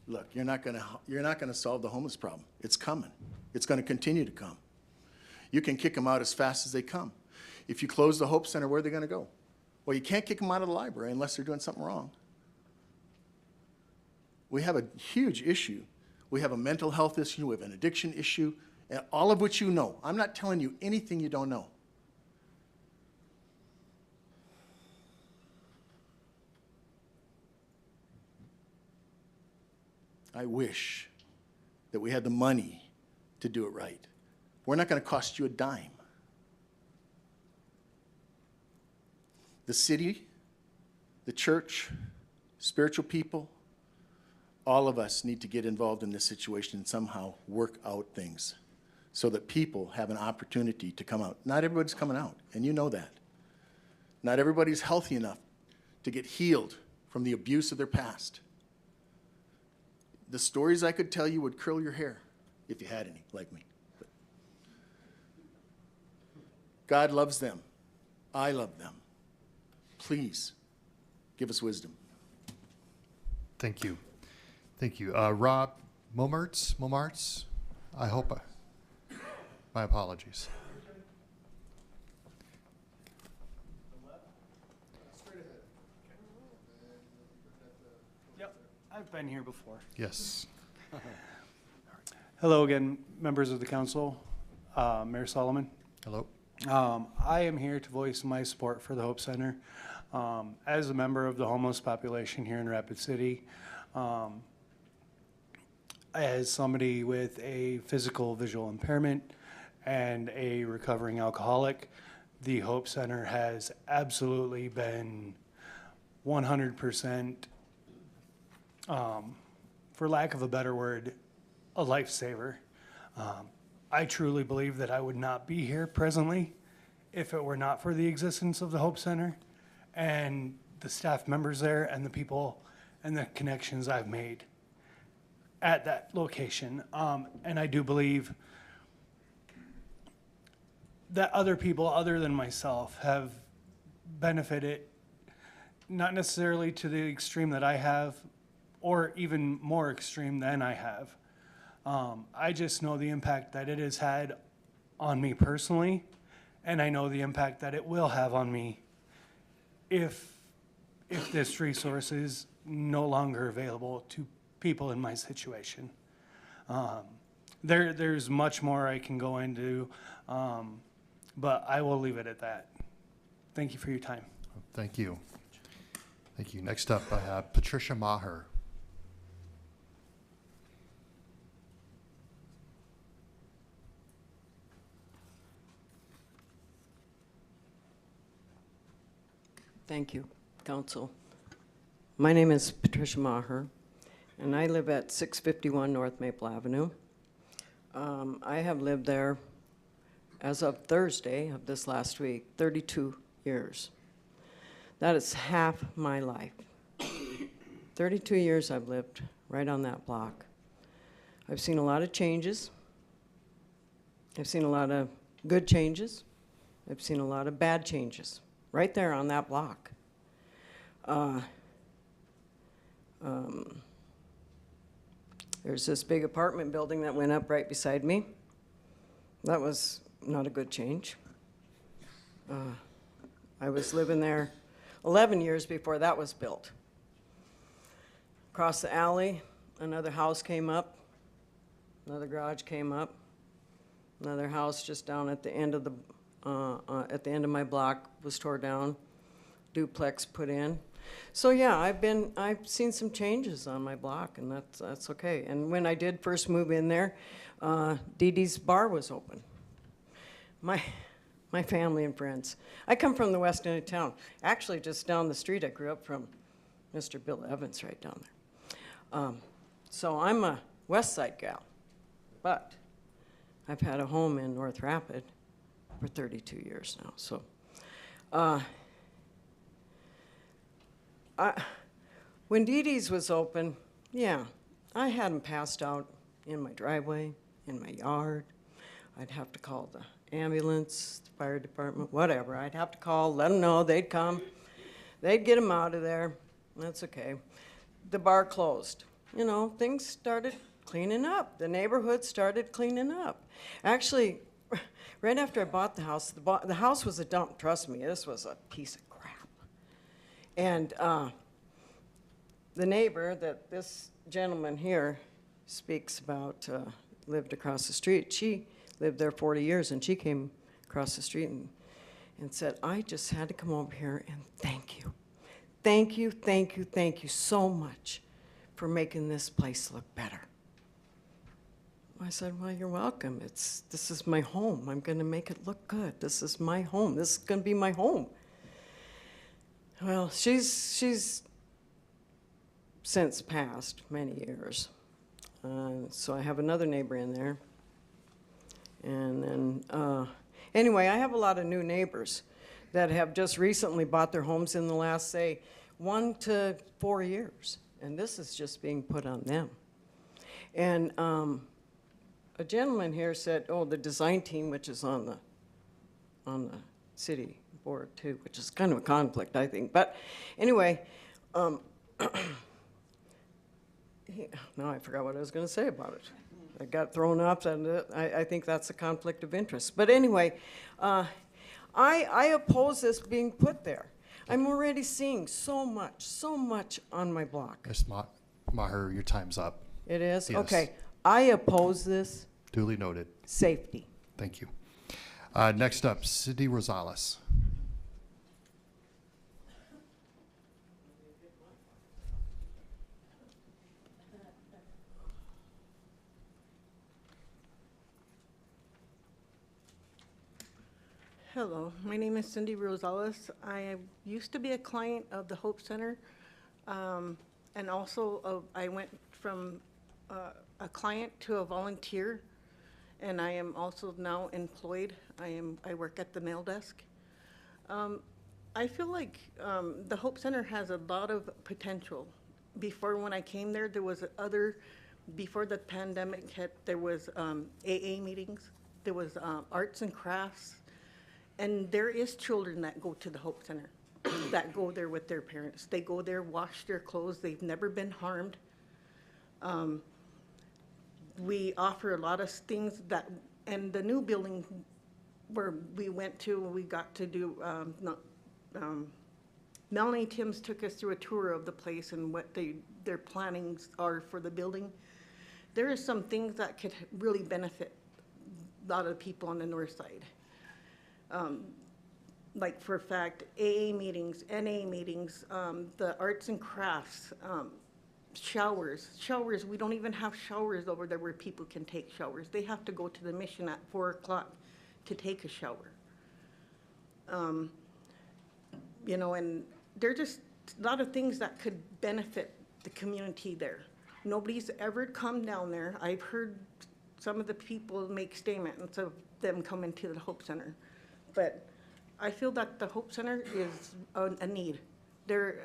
Look, you're not gonna solve the homeless problem. It's coming. It's gonna continue to come. You can kick them out as fast as they come. If you close the Hope Center, where are they gonna go? Well, you can't kick them out of the library unless they're doing something wrong. We have a huge issue. We have a mental health issue, we have an addiction issue, and all of which you know. I'm not telling you anything you don't know. I wish that we had the money to do it right. We're not going to cost you a dime. The city, the church, spiritual people, all of us need to get involved in this situation and somehow work out things so that people have an opportunity to come out. Not everybody's coming out, and you know that. Not everybody's healthy enough to get healed from the abuse of their past. The stories I could tell you would curl your hair if you had any, like me. But God loves them. I love them. Please give us wisdom. Thank you. Thank you. Rob Momartz, I hope my apologies. Yep, I've been here before. Yes. Hello again, members of the council, Mayor Solomon. Hello. I am here to voice my support for the Hope Center. As a member of the homeless population here in Rapid City, as somebody with a physical visual impairment and a recovering alcoholic, the Hope Center has absolutely been 100%, for lack of a better word, a lifesaver. I truly believe that I would not be here presently if it were not for the existence of the Hope Center and the staff members there and the people and the connections I've made at that location. And I do believe that other people other than myself have benefited, not necessarily to the extreme that I have, or even more extreme than I have. I just know the impact that it has had on me personally, and I know the impact that it will have on me if this resource is no longer available to people in my situation. There's much more I can go into, but I will leave it at that. Thank you for your time. Thank you. Thank you. Next up, I have Patricia Maher. Thank you, Council. My name is Patricia Maher, and I live at 651 North Maple Avenue. I have lived there, as of Thursday of this last week, 32 years. That is half my life. 32 years I've lived right on that block. I've seen a lot of changes. I've seen a lot of good changes. I've seen a lot of bad changes right there on that block. There's this big apartment building that went up right beside me. That was not a good change. I was living there 11 years before that was built. Across the alley, another house came up, another garage came up, another house just down at the end of the my block was tore down, duplex put in. So yeah, I've seen some changes on my block, and that's okay. And when I did first move in there, Dee Dee's bar was open. My family and friends. I come from the west end of town. Actually, just down the street, I grew up from Mr. Bill Evans right down there. So I'm a west side gal, but I've had a home in North Rapid for 32 years now. So when Dee Dee's was open, yeah, I had them passed out in my driveway, in my yard. I'd have to call the ambulance, the fire department, whatever. I'd have to call, let them know, they'd come. They'd get them out of there. That's okay. The bar closed. You know, things started cleaning up. The neighborhood started cleaning up. Actually, right after I bought the house was a dump. Trust me, this was a piece of crap. And the neighbor that this gentleman here speaks about lived across the street. She lived there 40 years, and she came across the street and said, I just had to come over here and thank you. Thank you, thank you, thank you so much for making this place look better. I said, well, you're welcome. This is my home. I'm going to make it look good. This is my home. This is going to be my home. Well, she's since passed many years. So I have another neighbor in there. And then, anyway, I have a lot of new neighbors that have just recently bought their homes in the last, say, 1 to 4 years. And this is just being put on them. And a gentleman here said, oh, the design team, which is on the city board too, which is kind of a conflict, I think. But anyway, now I forgot what I was going to say about it. I got thrown off, and I think that's a conflict of interest. But anyway, I oppose this being put there. I'm already seeing so much on my block. Ms. Maher, your time's up. It is? Yes. Okay. I oppose this. Duly noted. Safety. Thank you. Next up, Cindy Rosales. Hello, my name is Cindy Rosales. I used to be a client of the Hope Center, and also I went from a client to a volunteer, and I am also now employed. I work at the mail desk. I feel like the Hope Center has a lot of potential. Before, when I came there, there was before the pandemic hit, there was AA meetings, there was arts and crafts, and there is children that go to the Hope Center, that go there with their parents. They go there, wash their clothes, they've never been harmed. We offer a lot of things that, and the new building where we went to, we got to do, Melanie Timms took us through a tour of the place and what their plannings are for the building. There are some things that could really benefit a lot of people on the north side. Like for a fact, AA meetings, NA meetings, the arts and crafts, showers. We don't even have showers over there where people can take showers. They have to go to the mission at 4 o'clock to take a shower. You know, and there are just a lot of things that could benefit the community there. Nobody's ever come down there. I've heard some of the people make statements of them coming to the Hope Center. But I feel that the Hope Center is a need. There's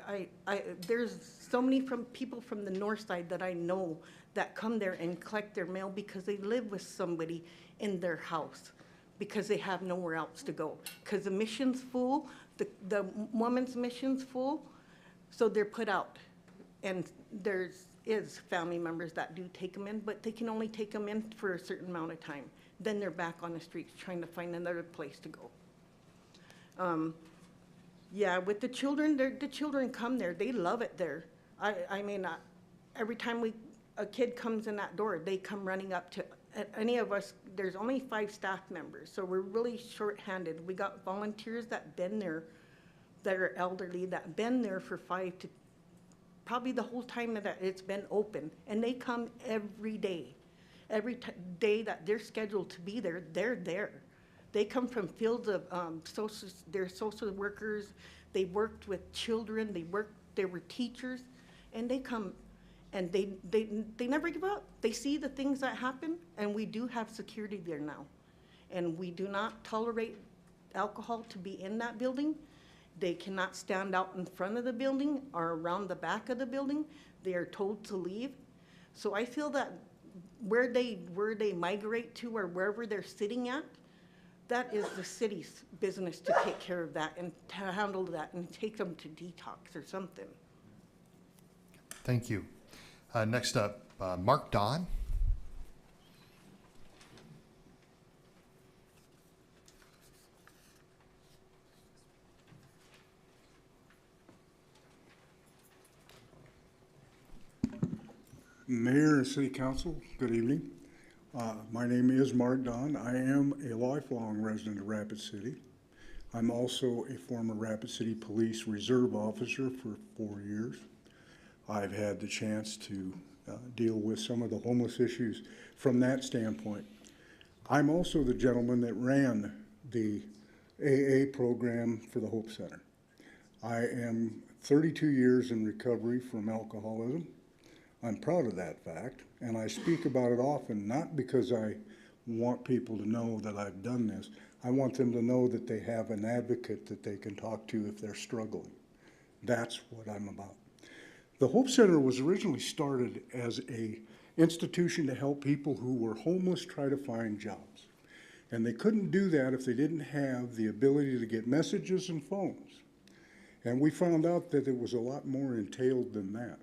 so many people from the north side that I know that come there and collect their mail because they live with somebody in their house because they have nowhere else to go. Because the mission's full, the woman's mission's full, so they're put out. And is family members that do take them in, but they can only take them in for a certain amount of time. Then they're back on the streets trying to find another place to go. Yeah, with the children, the children come there. They love it there. I mean, every time a kid comes in that door, they come running up to any of us. There's only 5 staff members, so we're really short-handed. We got volunteers that been there, that are elderly, that been there for 5 to probably the whole time that it's been open, and they come every day. Every day that they're scheduled to be there, they're there. They come from fields of they're social workers, they worked with children, they were teachers, and they come and they never give up. They see the things that happen, and we do have security there now. And we do not tolerate alcohol to be in that building. They cannot stand out in front of the building or around the back of the building. They are told to leave. So I feel that where they migrate to or wherever they're sitting at, that is the city's business to take care of that and to handle that and take them to detox or something. Thank you. Next up, Mark Don. Mayor and City Council, good evening. My name is Mark Don. I am a lifelong resident of Rapid City. I'm also a former Rapid City Police Reserve officer for 4 years. I've had the chance to deal with some of the homeless issues from that standpoint. I'm also the gentleman that ran the AA program for the Hope Center. I am 32 years in recovery from alcoholism. I'm proud of that fact, and I speak about it often, not because I want people to know that I've done this. I want them to know that they have an advocate that they can talk to if they're struggling. That's what I'm about. The Hope Center was originally started as an institution to help people who were homeless try to find jobs. And they couldn't do that if they didn't have the ability to get messages and phones. And we found out that it was a lot more entailed than that.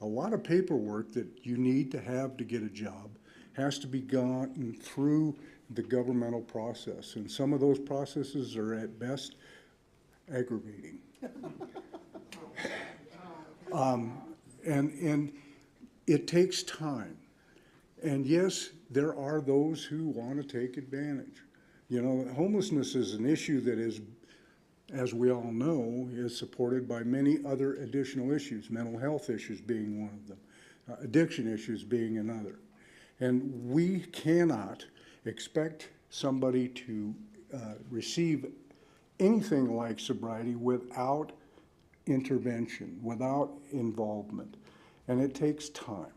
A lot of paperwork that you need to have to get a job has to be gotten through the governmental process. And some of those processes are at best aggravating. And it takes time. And yes, there are those who want to take advantage. You know, homelessness is an issue that is, as we all know, is supported by many other additional issues, mental health issues being one of them, addiction issues being another. And we cannot expect somebody to receive anything like sobriety without intervention, without involvement. And it takes time.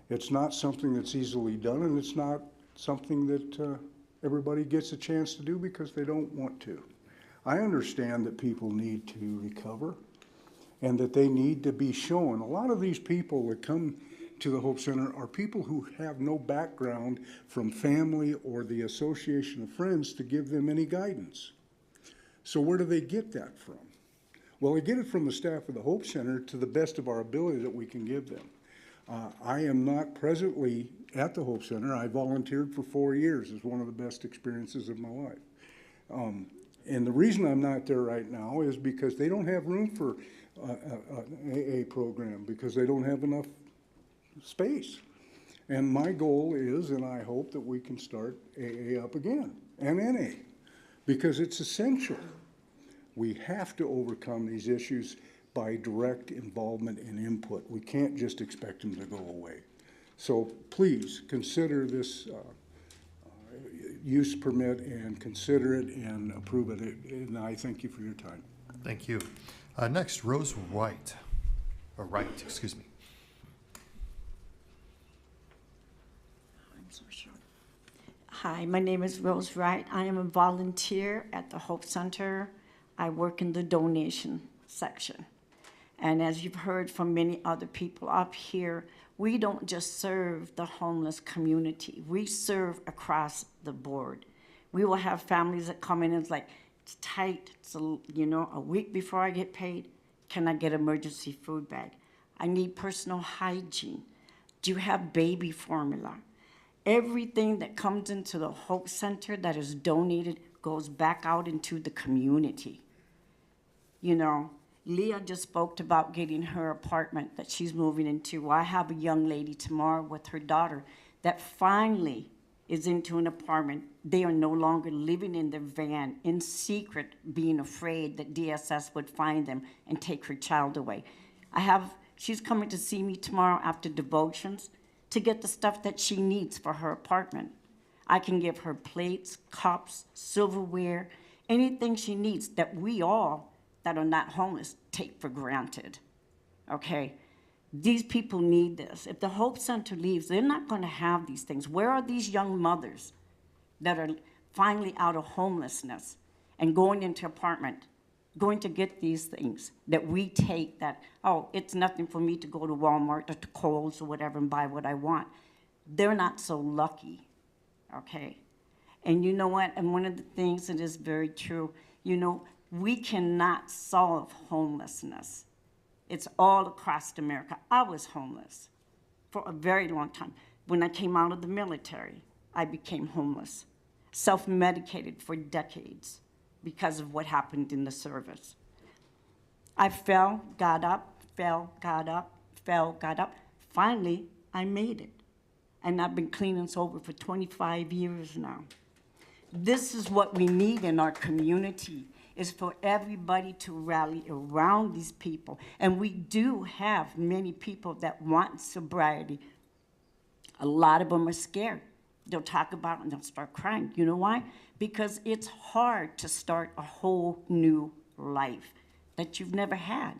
It's not something that's easily done, and it's not something that everybody gets a chance to do because they don't want to. I understand that people need to recover and that they need to be shown. A lot of these people that come to the Hope Center are people who have no background from family or the association of friends to give them any guidance. So where do they get that from? Well, they get it from the staff of the Hope Center to the best of our ability that we can give them. I am not presently at the Hope Center. I volunteered for 4 years. It's one of the best experiences of my life. And the reason I'm not there right now is because they don't have room for an AA program, because they don't have enough space. And my goal is, and I hope that we can start AA up again, and NA, because it's essential. We have to overcome these issues by direct involvement and input. We can't just expect them to go away. So please consider this use permit and consider it and approve it. And I thank you for your time. Thank you. Next, Rose White, or Wright, excuse me. Hi, my name is Rose Wright. I am a volunteer at the Hope Center. I work in the donation section. And as you've heard from many other people up here, we don't just serve the homeless community. We serve across the board. We will have families that come in and it's like, it's tight, so, you know, a week before I get paid, can I get emergency food bag? I need personal hygiene. Do you have baby formula? Everything that comes into the Hope Center that is donated goes back out into the community. You know, Leah just spoke about getting her apartment that she's moving into. Well, I have a young lady tomorrow with her daughter that finally is into an apartment. They are no longer living in their van in secret, being afraid that DSS would find them and take her child away. She's coming to see me tomorrow after devotions to get the stuff that she needs for her apartment. I can give her plates, cups, silverware, anything she needs that we all that are not homeless take for granted, okay? These people need this. If the Hope Center leaves, they're not gonna have these things. Where are these young mothers that are finally out of homelessness and going into apartment, going to get these things that we take that, oh, it's nothing for me to go to Walmart or to Kohl's or whatever and buy what I want. They're not so lucky, okay? And you know what? And one of the things that is very true, you know, we cannot solve homelessness. It's all across America. I was homeless for a very long time. When I came out of the military, I became homeless, self-medicated for decades because of what happened in the service. I fell, got up, fell, got up, fell, got up. Finally, I made it. And I've been clean and sober for 25 years now. This is what we need in our community, is for everybody to rally around these people. And we do have many people that want sobriety. A lot of them are scared. They'll talk about it and they'll start crying. You know why? Because it's hard to start a whole new life that you've never had.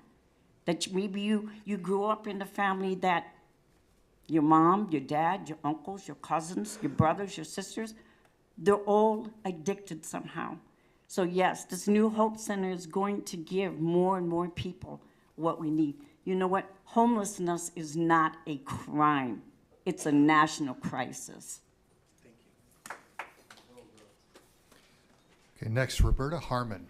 That maybe you grew up in a family that your mom, your dad, your uncles, your cousins, your brothers, your sisters, they're all addicted somehow. So yes, this new Hope Center is going to give more and more people what we need. You know what? Homelessness is not a crime. It's a national crisis. Okay, next, Roberta Harmon.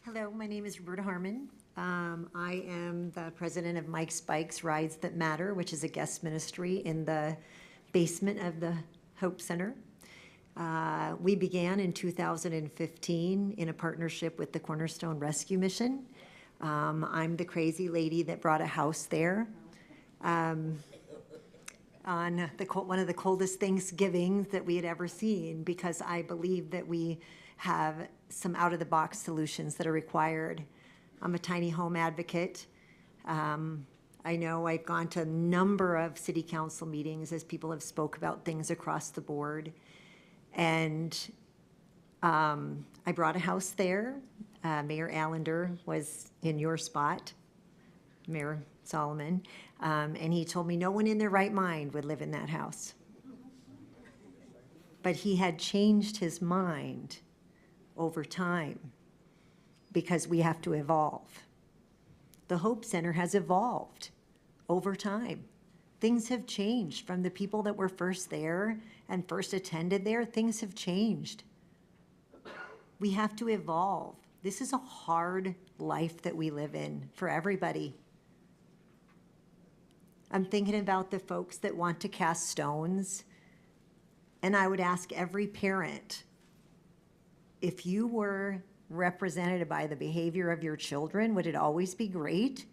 Hello, my name is Roberta Harmon. I am the president of Mike's Bikes Rides That Matter, which is a guest ministry in the basement of the Hope Center. We began in 2015 in a partnership with the Cornerstone Rescue Mission. I'm the crazy lady that brought a house there on one of the coldest Thanksgivings that we had ever seen, because I believe that we have some out-of-the-box solutions that are required. I'm a tiny home advocate. I know I've gone to a number of city council meetings as people have spoke about things across the board. And I brought a house there. Mayor Allender was in your spot. Mayor Solomon, and he told me no one in their right mind would live in that house. But he had changed his mind over time because we have to evolve. The Hope Center has evolved over time. Things have changed from the people that were first there and first attended there. Things have changed. We have to evolve. This is a hard life that we live in for everybody. I'm thinking about the folks that want to cast stones, and I would ask every parent, if you were represented by the behavior of your children, would it always be great?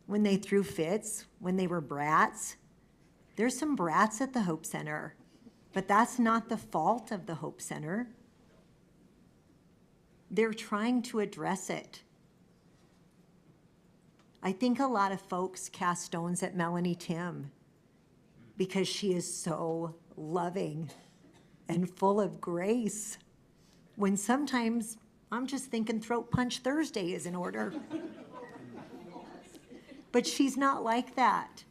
When they threw fits, when they were brats? There's some brats at the Hope Center, but that's not the fault of the Hope Center. They're trying to address it. I think a lot of folks cast stones at Melanie Tim because she is so loving and full of grace, when sometimes I'm just thinking Throat Punch Thursday is in order. But she's not like that.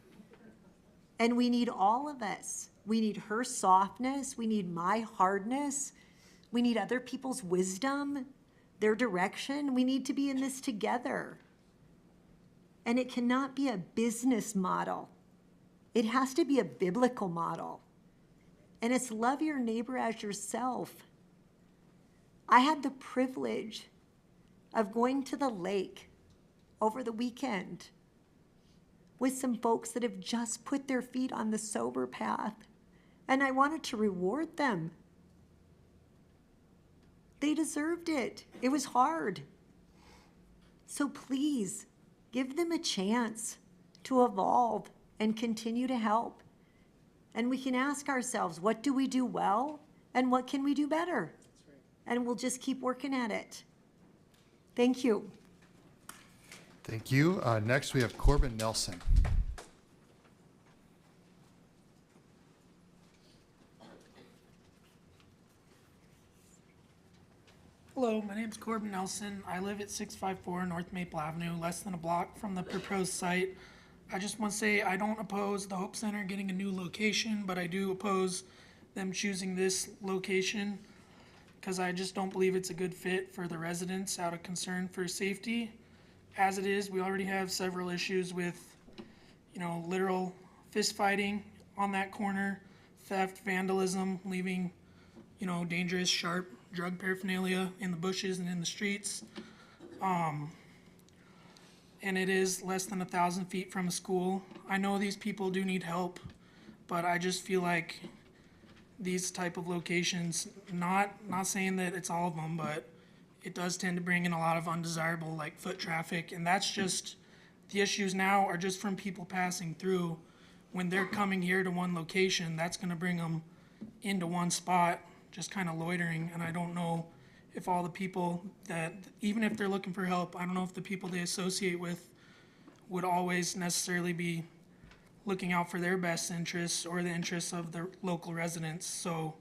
And we need all of us. We need her softness. We need my hardness. We need other people's wisdom, their direction. We need to be in this together. And it cannot be a business model. It has to be a biblical model. And it's love your neighbor as yourself. I had the privilege of going to the lake over the weekend with some folks that have just put their feet on the sober path, and I wanted to reward them. They deserved it. It was hard. So please, give them a chance to evolve and continue to help. And we can ask ourselves, what do we do well, and what can we do better? And we'll just keep working at it. Thank you. Thank you. Next, we have Corbin Nelson. Hello, my name is Corbin Nelson. I live at 654 North Maple Avenue, less than a block from the proposed site. I just want to say I don't oppose the Hope Center getting a new location, but I do oppose them choosing this location because I just don't believe it's a good fit for the residents out of concern for safety. As it is, we already have several issues with, literal fist fighting on that corner, theft, vandalism, leaving, dangerous, sharp drug paraphernalia in the bushes and in the streets. And it is less than 1,000 feet from a school. I know these people do need help, but I just feel like these type of locations, not saying that it's all of them, but it does tend to bring in a lot of undesirable foot traffic, and that's just, the issues now are just from people passing through. When they're coming here to one location, that's gonna bring them into one spot, just kind of loitering, and I don't know if all the people that, even if they're looking for help, I don't know if the people they associate with would always necessarily be looking out for their best interests or the interests of the local residents. So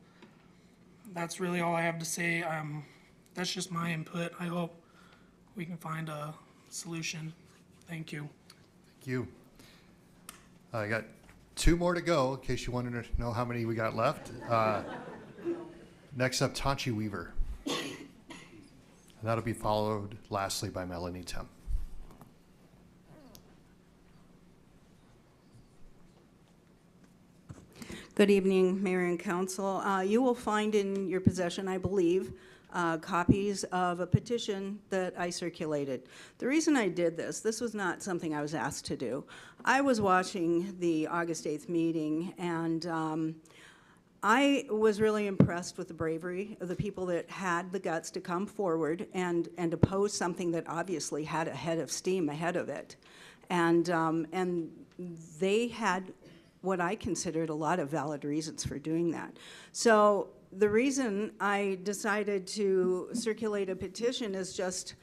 that's really all I have to say. That's just my input. I hope we can find a solution. Thank you. Thank you. I got 2 more to go, in case you wanted to know how many we got left. Next up, Tanchi Weaver. And that'll be followed lastly by Melanie Tim. Good evening, Mayor and Council. You will find in your possession, I believe, copies of a petition that I circulated. The reason I did this was not something I was asked to do. I was watching the August 8th meeting, and I was really impressed with the bravery of the people that had the guts to come forward and oppose something that obviously had a head of steam ahead of it. And they had what I considered a lot of valid reasons for doing that. So the reason I decided to circulate a petition is just,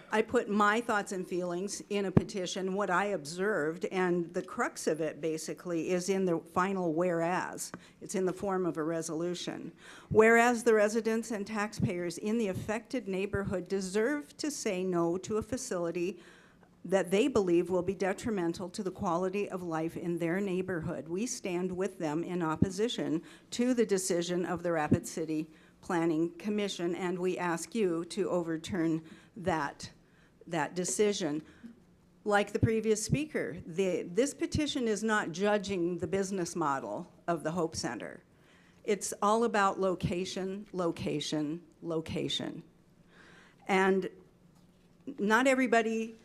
I put my thoughts and feelings in a petition, what I observed, and the crux of it basically is in the final whereas. It's in the form of a resolution. Whereas the residents and taxpayers in the affected neighborhood deserve to say no to a facility that they believe will be detrimental to the quality of life in their neighborhood. We stand with them in opposition to the decision of the Rapid City Planning Commission, and we ask you to overturn that decision. Like the previous speaker, this petition is not judging the business model of the Hope Center. It's all about location, location, location. And not everybody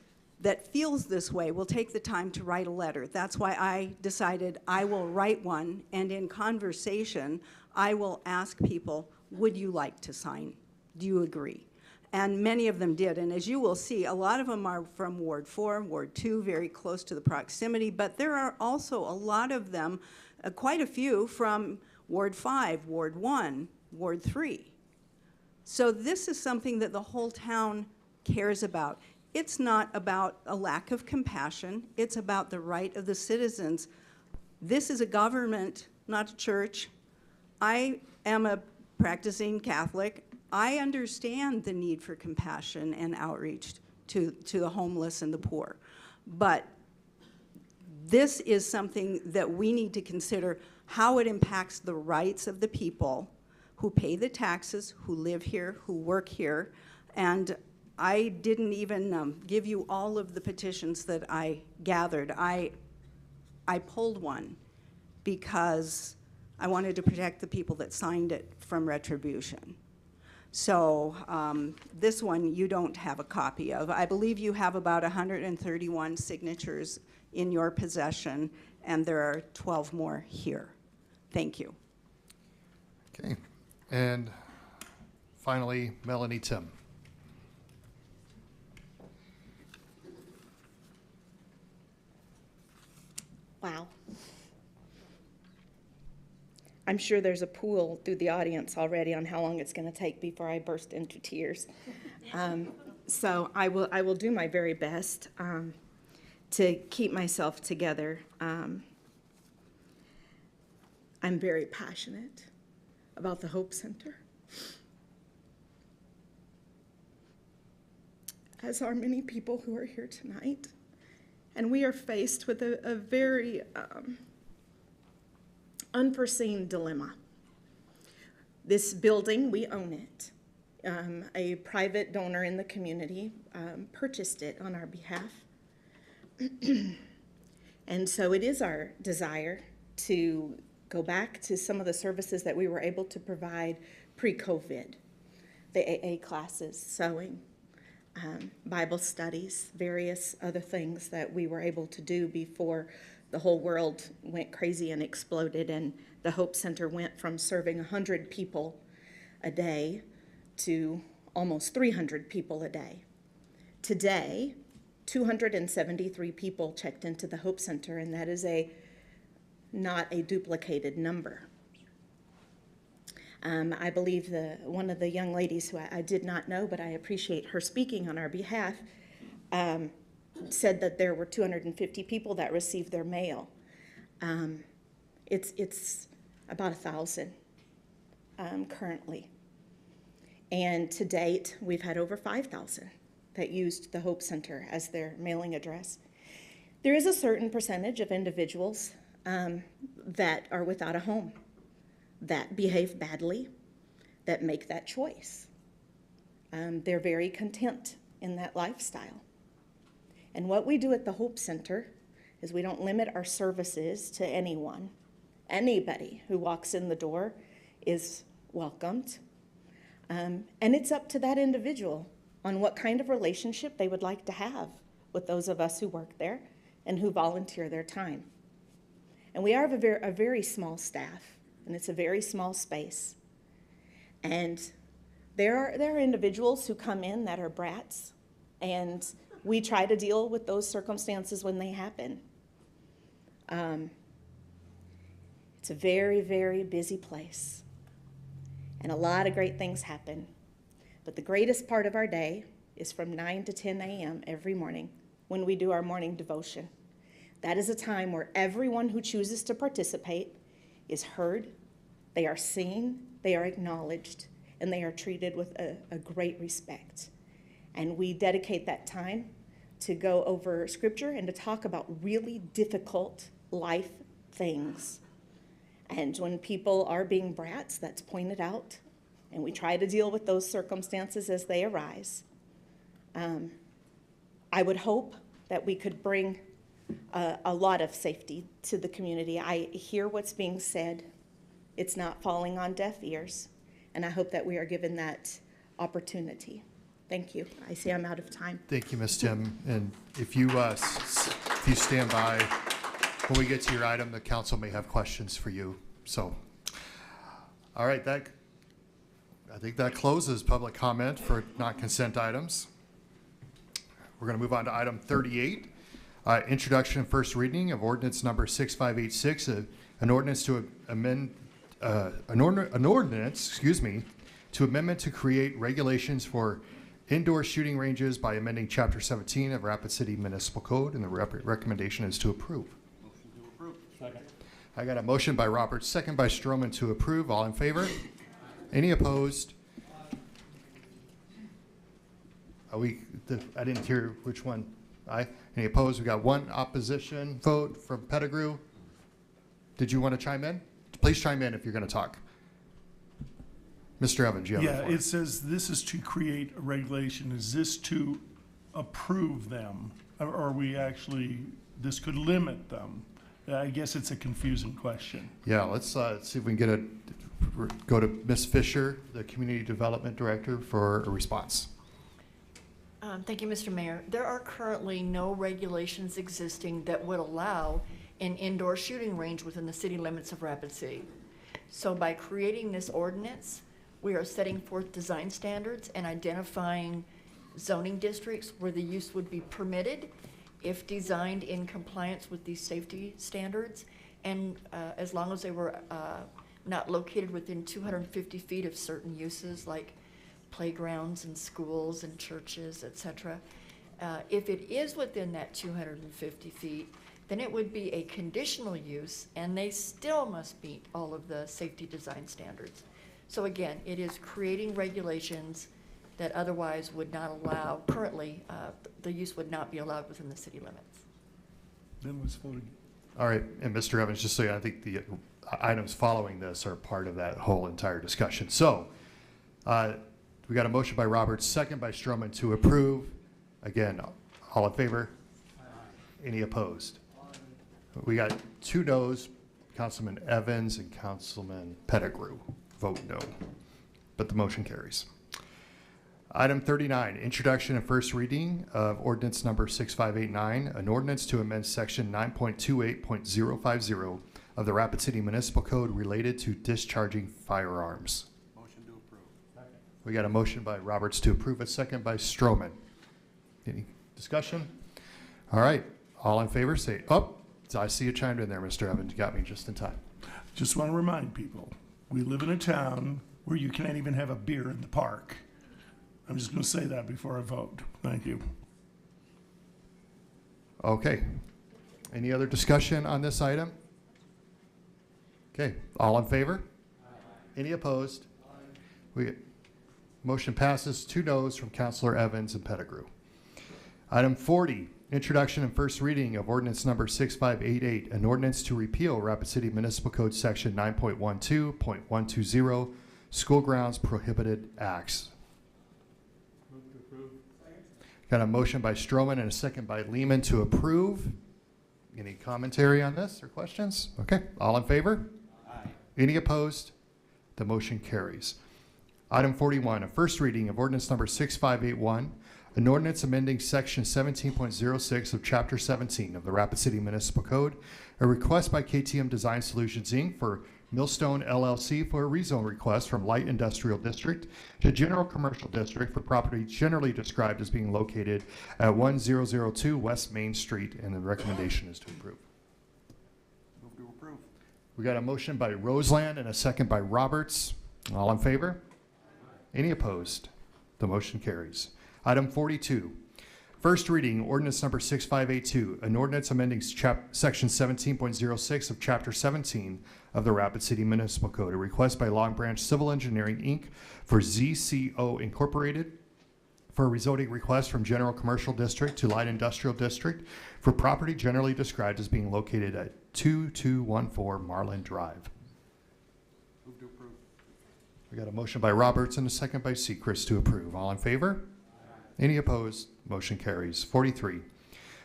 that feels this way will take the time to write a letter. That's why I decided I will write one, and in conversation, I will ask people, would you like to sign? Do you agree? And many of them did, and as you will see, a lot of them are from Ward 4, Ward 2, very close to the proximity, but there are also a lot of them, quite a few from Ward 5, Ward 1, Ward 3. So this is something that the whole town cares about. It's not about a lack of compassion. It's about the right of the citizens. This is a government, not a church. I am a practicing Catholic. I understand the need for compassion and outreach to the homeless and the poor. But this is something that we need to consider how it impacts the rights of the people who pay the taxes, who live here, who work here. And I didn't even give you all of the petitions that I gathered. I pulled one because I wanted to protect the people that signed it from retribution. So this one you don't have a copy of. I believe you have about 131 signatures in your possession, and there are 12 more here. Thank you. Okay. And finally, Melanie Tim. Wow. I'm sure there's a pool through the audience already on how long it's going to take before I burst into tears. So I will do my very best to keep myself together. I'm very passionate about the Hope Center, as are many people who are here tonight. And we are faced with a very unforeseen dilemma. This building, we own it. A private donor in the community purchased it on our behalf. And so it is our desire to go back to some of the services that we were able to provide pre-COVID. The AA classes, sewing, Bible studies, various other things that we were able to do before the whole world went crazy and exploded, and the Hope Center went from serving 100 people a day to almost 300 people a day. Today, 273 people checked into the Hope Center, and that is not a duplicated number. I believe one of the young ladies who I did not know, but I appreciate her speaking on our behalf, said that there were 250 people that received their mail. It's about 1,000 currently. And to date, we've had over 5,000 that used the Hope Center as their mailing address. There is a certain percentage of individuals that are without a home, that behave badly, that make that choice. They're very content in that lifestyle. And what we do at the Hope Center is we don't limit our services to anyone. Anybody who walks in the door is welcomed. And it's up to that individual on what kind of relationship they would like to have with those of us who work there and who volunteer their time. And we are a very small staff, and it's a very small space. And there are individuals who come in that are brats, and we try to deal with those circumstances when they happen. It's a very, very busy place, and a lot of great things happen. But the greatest part of our day is from 9 to 10 a.m. every morning when we do our morning devotion. That is a time where everyone who chooses to participate is heard, they are seen, they are acknowledged, and they are treated with a great respect. And we dedicate that time to go over scripture and to talk about really difficult life things. And when people are being brats, that's pointed out, and we try to deal with those circumstances as they arise. I would hope that we could bring a lot of safety to the community. I hear what's being said. It's not falling on deaf ears, and I hope that we are given that opportunity. Thank you. I see I'm out of time. Thank you, Ms. Tim. And if you stand by, when we get to your item, the council may have questions for you. So, all right, I think that closes public comment for non-consent items. We're going to move on to item 38, introduction and first reading of ordinance number 6586, an ordinance to amend an ordinance, to amendment to create regulations for indoor shooting ranges by amending Chapter 17 of Rapid City Municipal Code, and the recommendation is to approve. Motion to approve. Second. I got a motion by Roberts, second by Stroman to approve. All in favor? Any opposed? I didn't hear which one. Aye. Any opposed? We got one opposition vote from Pettigrew. Did you want to chime in? Please chime in if you're going to talk. Mr. Evans, you have the floor. It says this is to create a regulation. Is this to approve them? Or are we actually, this could limit them? I guess it's a confusing question. Yeah, let's see if we can go to Ms. Fisher, the Community Development Director, for a response. Thank you, Mr. Mayor. There are currently no regulations existing that would allow an indoor shooting range within the city limits of Rapid City. So by creating this ordinance, we are setting forth design standards and identifying zoning districts where the use would be permitted if designed in compliance with these safety standards, and as long as they were not located within 250 feet of certain uses like playgrounds and schools and churches, etc. If it is within that 250 feet, then it would be a conditional use, and they still must meet all of the safety design standards. So again, it is creating regulations that otherwise would not allow, currently, the use would not be allowed within the city limits. Then let's vote again. All right, and Mr. Evans, just so you know, I think the items following this are part of that whole entire discussion. So, we got a motion by Roberts, second by Stroman to approve. Again, all in favor? Aye. Any opposed? Aye. We got 2 noes, Councilman Evans and Councilman Pettigrew vote no, but the motion carries. Item 39, introduction and first reading of ordinance number 6589, an ordinance to amend section 9.28.050 of the Rapid City Municipal Code related to discharging firearms. Motion to approve. Second. We got a motion by Roberts to approve, a second by Stroman. Any discussion? All right, all in favor say, oh, I see you chimed in there, Mr. Evans. You got me just in time. Just want to remind people, we live in a town where you can't even have a beer in the park. I'm just going to say that before I vote. Thank you. Okay. Any other discussion on this item? Okay. All in favor? Aye. Any opposed? Aye. Motion passes. 2 noes from Councilor Evans and Pettigrew. Item 40, introduction and first reading of ordinance number 6588, an ordinance to repeal Rapid City Municipal Code section 9.12.120, school grounds prohibited acts. Got a motion by Stroman and a second by Lehman to approve. Any commentary on this or questions? Okay, all in favor? Aye. Any opposed? The motion carries. Item 41, a first reading of ordinance number 6581, an ordinance amending section 17.06 of chapter 17 of the Rapid City Municipal Code, a request by KTM Design Solutions, Inc. for Millstone LLC for a rezone request from Light Industrial District to General Commercial District for property generally described as being located at 1002 West Main Street, and the recommendation is to approve. Move to approve. We got a motion by Roseland and a second by Roberts. All in favor? Any opposed? The motion carries. Item 42. First reading, ordinance number 6582, an ordinance amending section 17.06 of chapter 17 of the Rapid City Municipal Code, a request by Long Branch Civil Engineering, Inc. for ZCO Incorporated for a rezoning request from General Commercial District to Light Industrial District for property generally described as being located at 2214 Marlin Drive. Move to approve. We got a motion by Roberts and a second by Sechrist to approve. All in favor? Any opposed? Motion carries. 43.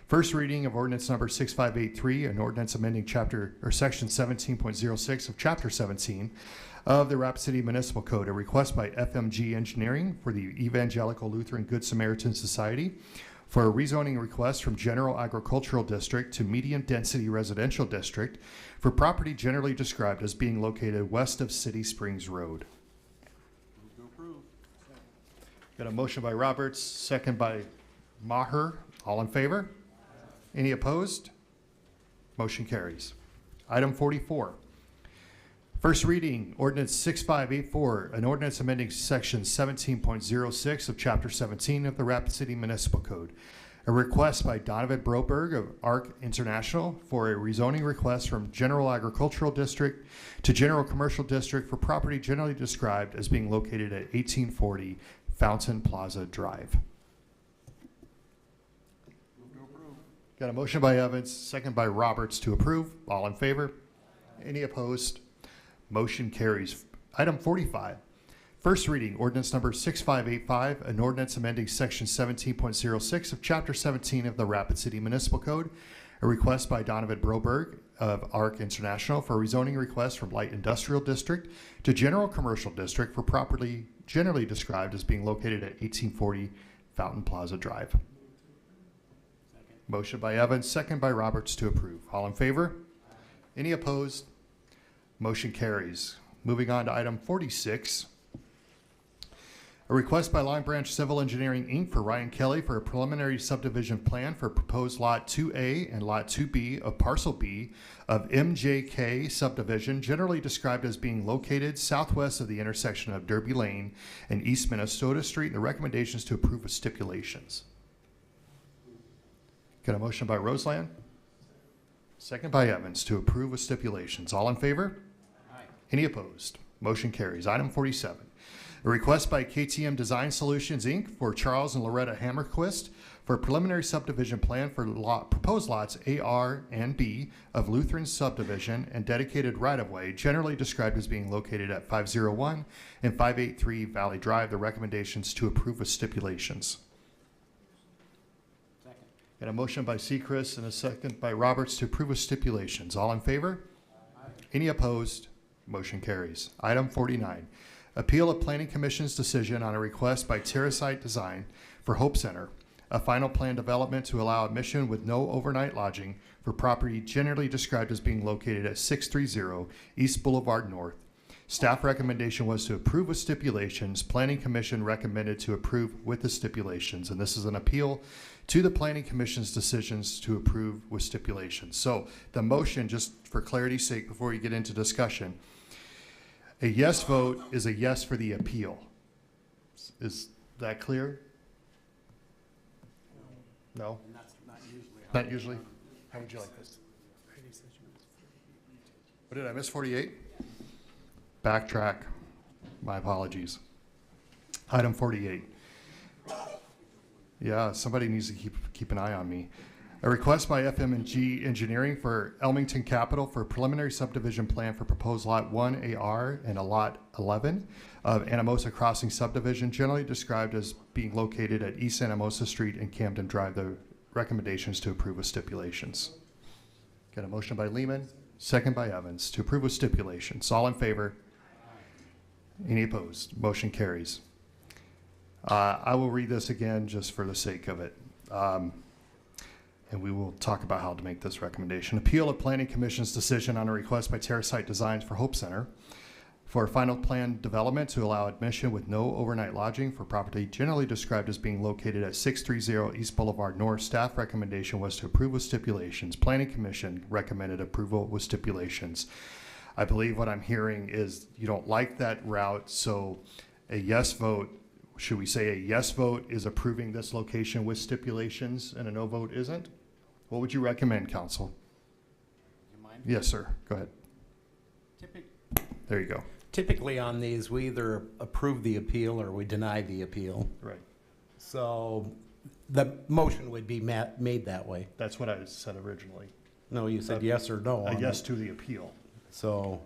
First reading of ordinance number 6583, an ordinance amending section 17.06 of chapter 17 of the Rapid City Municipal Code, a request by FMG Engineering for the Evangelical Lutheran Good Samaritan Society for a rezoning request from General Agricultural District to Medium Density Residential District for property generally described as being located west of City Springs Road. Move to approve. Got a motion by Roberts, second by Maher. All in favor? Any opposed? Motion carries. Item 44. First reading, ordinance 6584, an ordinance amending section 17.06 of chapter 17 of the Rapid City Municipal Code. A request by Donovan Broberg of ARC International for a rezoning request from General Agricultural District to General Commercial District for property generally described as being located at 1840 Fountain Plaza Drive. Move to approve. Got a motion by Evans, second by Roberts to approve. All in favor? Any opposed? Motion carries. Item 45. First reading, ordinance number 6585, an ordinance amending section 17.06 of chapter 17 of the Rapid City Municipal Code. A request by Donovan Broberg of ARC International for a rezoning request from Light Industrial District to General Commercial District for property generally described as being located at 1840 Fountain Plaza Drive. Motion by Evans, second by Roberts to approve. All in favor? Any opposed? Motion carries. Moving on to item 46. A request by Lime Branch Civil Engineering, Inc. for Ryan Kelly for a preliminary subdivision plan for proposed Lot 2A and Lot 2B of Parcel B of MJK subdivision, generally described as being located southwest of the intersection of Derby Lane and East Minnesota Street, and the recommendations to approve with stipulations. Got a motion by Roseland? Second by Evans to approve with stipulations. All in favor? Aye. Any opposed? Motion carries. Item 47. A request by KTM Design Solutions, Inc. for Charles and Loretta Hammerquist for a preliminary subdivision plan for proposed lots AR and B of Lutheran subdivision and dedicated right-of-way, generally described as being located at 501 and 583 Valley Drive. The recommendations to approve with stipulations. Second. Got a motion by Sechrist and a second by Roberts to approve with stipulations. All in favor? Aye. Any opposed? Motion carries. Item 49. Appeal of Planning Commission's decision on a request by Terrasite Design for Hope Center, a final plan development to allow admission with no overnight lodging for property generally described as being located at 630 East Boulevard North. Staff recommendation was to approve with stipulations. Planning Commission recommended to approve with the stipulations, and this is an appeal to the Planning Commission's decisions to approve with stipulations. So the motion, just for clarity's sake, before you get into discussion, a yes vote is a yes for the appeal. Is that clear? No? And that's not usually. Not usually? How would you like this? What did I miss, 48? Backtrack. My apologies. Item 48. Yeah, somebody needs to keep an eye on me. A request by FM&G Engineering for Elmington Capital for a preliminary subdivision plan for proposed Lot 1AR and a Lot 11 of Anamosa Crossing subdivision, generally described as being located at East Anamosa Street and Camden Drive. The recommendations to approve with stipulations. Got a motion by Lehman, second by Evans to approve with stipulations. All in favor? Any opposed? Motion carries. I will read this again just for the sake of it. And we will talk about how to make this recommendation. Appeal of Planning Commission's decision on a request by Terrasite Designs for Hope Center for a final plan development to allow admission with no overnight lodging for property generally described as being located at 630 East Boulevard North. Staff recommendation was to approve with stipulations. Planning Commission recommended approval with stipulations. I believe what I'm hearing is you don't like that route, so a yes vote, should we say a yes vote is approving this location with stipulations and a no vote isn't? What would you recommend, council? You mind? Yes, sir. Go ahead. There you go. Typically on these, we either approve the appeal or we deny the appeal. Right. So the motion would be made that way. That's what I said originally. No, you said yes or no. A on yes it. to the appeal. So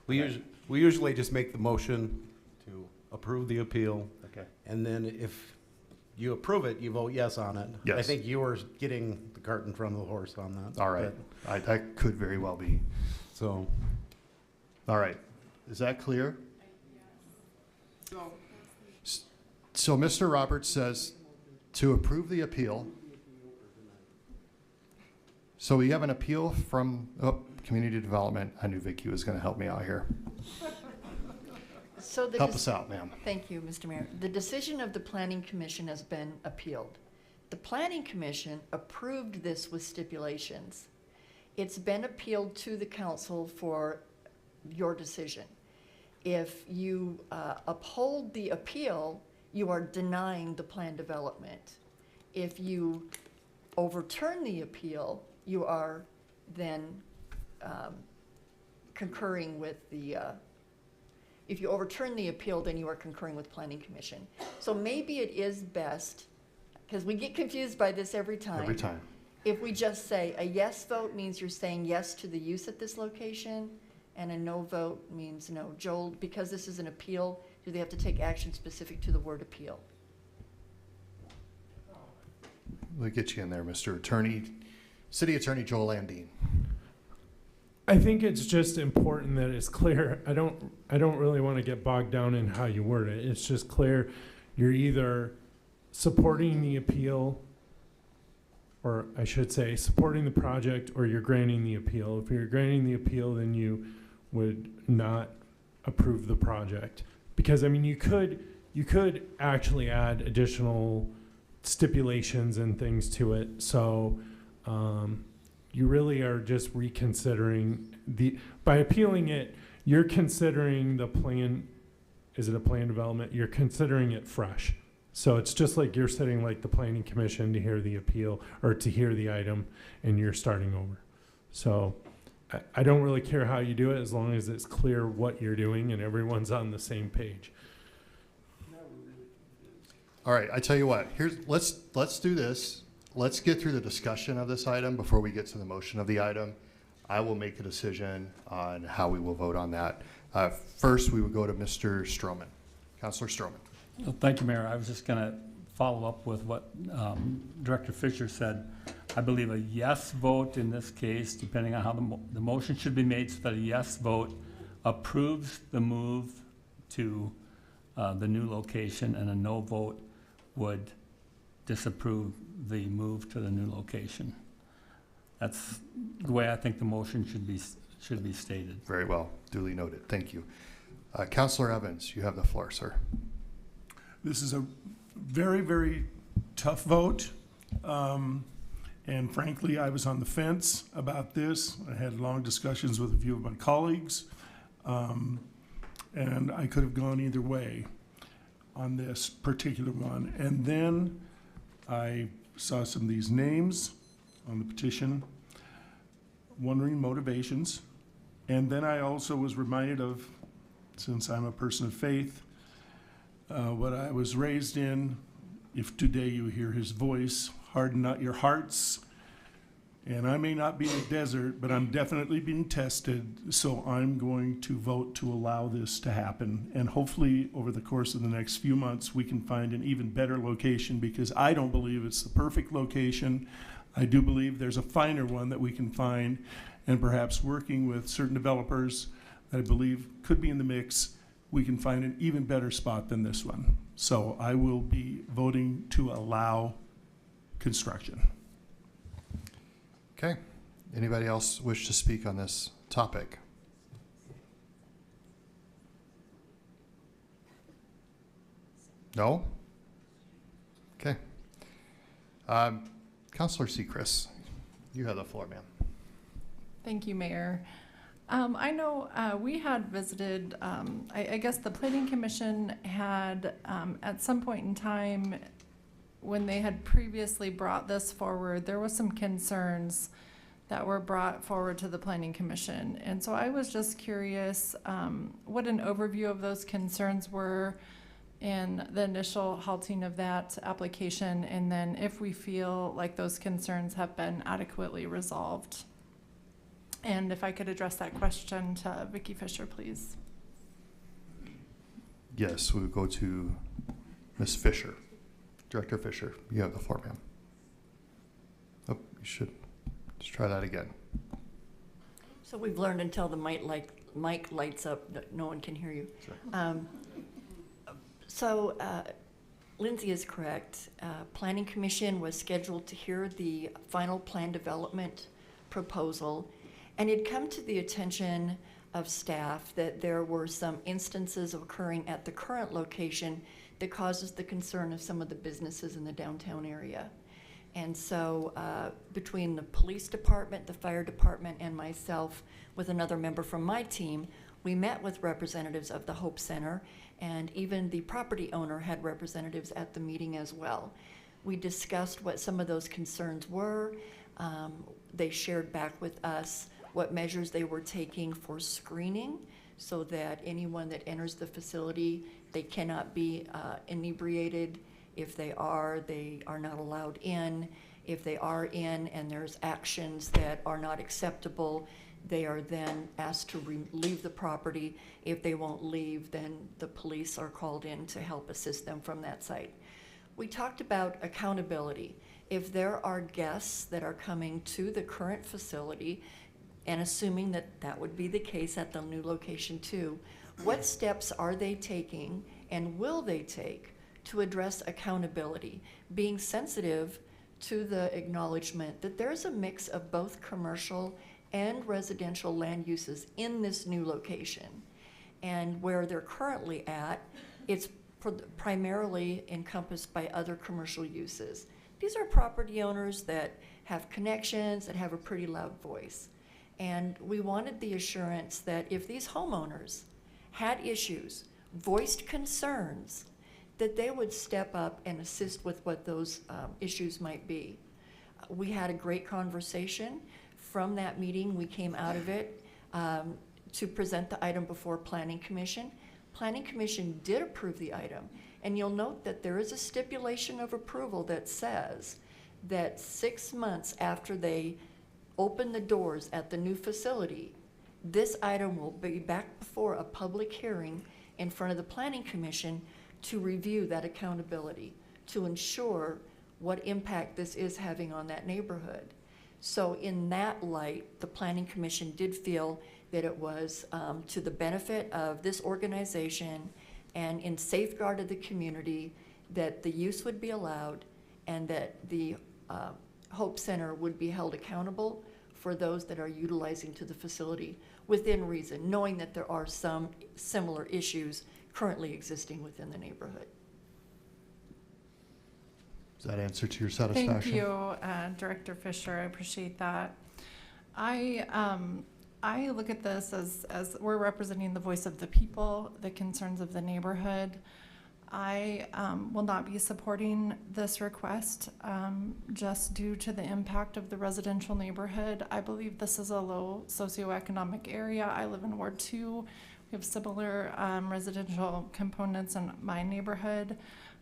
we usually just make the motion to approve the appeal. Okay. And then if you approve it, you vote yes on it. Yes. I think you were getting the cart in front of the horse on that. All right. That could very well be. So. All right. Is that clear? So Mr. Roberts says to approve the appeal. So we have an appeal from community development. I knew Vicki was going to help me out here. So Help us out, ma'am. Thank you, Mr. Mayor. The decision of the Planning Commission has been appealed. The Planning Commission approved this with stipulations. It's been appealed to the council for your decision. If you uphold the appeal, you are denying the plan development. If you overturn the appeal, you are then concurring with the, if you overturn the appeal, then you are concurring with Planning Commission. So maybe it is best, because we get confused by this every time. Every time. If we just say a yes vote means you're saying yes to the use at this location, and a no vote means no. Joel, because this is an appeal, do they have to take action specific to the word appeal? We'll get you in there, Mr. Attorney. City Attorney Joel Landine. I think it's just important that it's clear. I don't really want to get bogged down in how you word it. It's just clear you're either supporting the appeal, or I should say supporting the project, or you're granting the appeal. If you're granting the appeal, then you would not approve the project. Because I mean, you could actually add additional stipulations and things to it. So you really are just reconsidering by appealing it, you're considering the plan. Is it a plan development? You're considering it fresh. So it's just like you're sitting like the Planning Commission to hear the appeal or to hear the item, and you're starting over. So I don't really care how you do it, as long as it's clear what you're doing and everyone's on the same page. All right, I tell you what, let's do this. Let's get through the discussion of this item before we get to the motion of the item. I will make a decision on how we will vote on that. First, we would go to Mr. Stroman. Councilor Stroman. Well, thank you, Mayor. I was just going to follow up with what Director Fisher said. I believe a yes vote in this case, depending on how the motion should be made, so that a yes vote approves the move to the new location, and a no vote would disapprove the move to the new location. That's the way I think the motion should be stated. Very well, duly noted. Thank you. Councilor Evans, you have the floor, sir. This is a very, very tough vote. And frankly, I was on the fence about this. I had long discussions with a few of my colleagues. And I could have gone either way on this particular one. And then I saw some of these names on the petition, wondering motivations. And then I also was reminded of, since I'm a person of faith, what I was raised in. If today you hear his voice, harden not your hearts. And I may not be in a desert, but I'm definitely being tested, so I'm going to vote to allow this to happen. And hopefully, over the course of the next few months, we can find an even better location, because I don't believe it's the perfect location. I do believe there's a finer one that we can find, and perhaps working with certain developers that I believe could be in the mix, we can find an even better spot than this one. So I will be voting to allow construction. Okay. Anybody else wish to speak on this topic? No? Okay. Councilor Seacrest, you have the floor, ma'am. Thank you, Mayor. I know we had visited, I guess the Planning Commission had, at some point in time, when they had previously brought this forward, there was some concerns that were brought forward to the Planning Commission. And so I was just curious what an overview of those concerns were, in the initial halting of that application, and then if we feel like those concerns have been adequately resolved. And if I could address that question to Vicki Fisher, please. Yes, we would go to Ms. Fisher. Director Fisher, you have the floor, ma'am. Oh, you should just try that again. So we've learned until the mic lights up that no one can hear you. So Lindsay is correct. Planning Commission was scheduled to hear the final plan development proposal, and it come to the attention of staff that there were some instances occurring at the current location that causes the concern of some of the businesses in the downtown area. And so between the police department, the fire department, and myself with another member from my team, we met with representatives of the Hope Center, and even the property owner had representatives at the meeting as well. We discussed what some of those concerns were. They shared back with us what measures they were taking for screening so that anyone that enters the facility, they cannot be inebriated. If they are not allowed in. If they are in and there's actions that are not acceptable, they are then asked to leave the property. If they won't leave, then the police are called in to help assist them from that site. We talked about accountability. If there are guests that are coming to the current facility, and assuming that that would be the case at the new location too, what steps are they taking and will they take to address accountability, being sensitive to the acknowledgement that there's a mix of both commercial and residential land uses in this new location. And where they're currently at, it's primarily encompassed by other commercial uses. These are property owners that have connections, that have a pretty loud voice. And we wanted the assurance that if these homeowners had issues, voiced concerns, that they would step up and assist with what those issues might be. We had a great conversation. From that meeting, we came out of it to present the item before Planning Commission. Planning Commission did approve the item, and you'll note that there is a stipulation of approval that says that 6 months after they open the doors at the new facility, this item will be back before a public hearing in front of the Planning Commission to review that accountability, to ensure what impact this is having on that neighborhood. So in that light, the Planning Commission did feel that it was to the benefit of this organization and in safeguard of the community that the use would be allowed and that the Hope Center would be held accountable for those that are utilizing to the facility within reason, knowing that there are some similar issues currently existing within the neighborhood. Does that answer to your satisfaction? Thank you, Director Fisher. I appreciate that. I look at this as we're representing the voice of the people, the concerns of the neighborhood. I will not be supporting this request just due to the impact of the residential neighborhood. I believe this is a low socioeconomic area. I live in Ward 2. We have similar residential components in my neighborhood.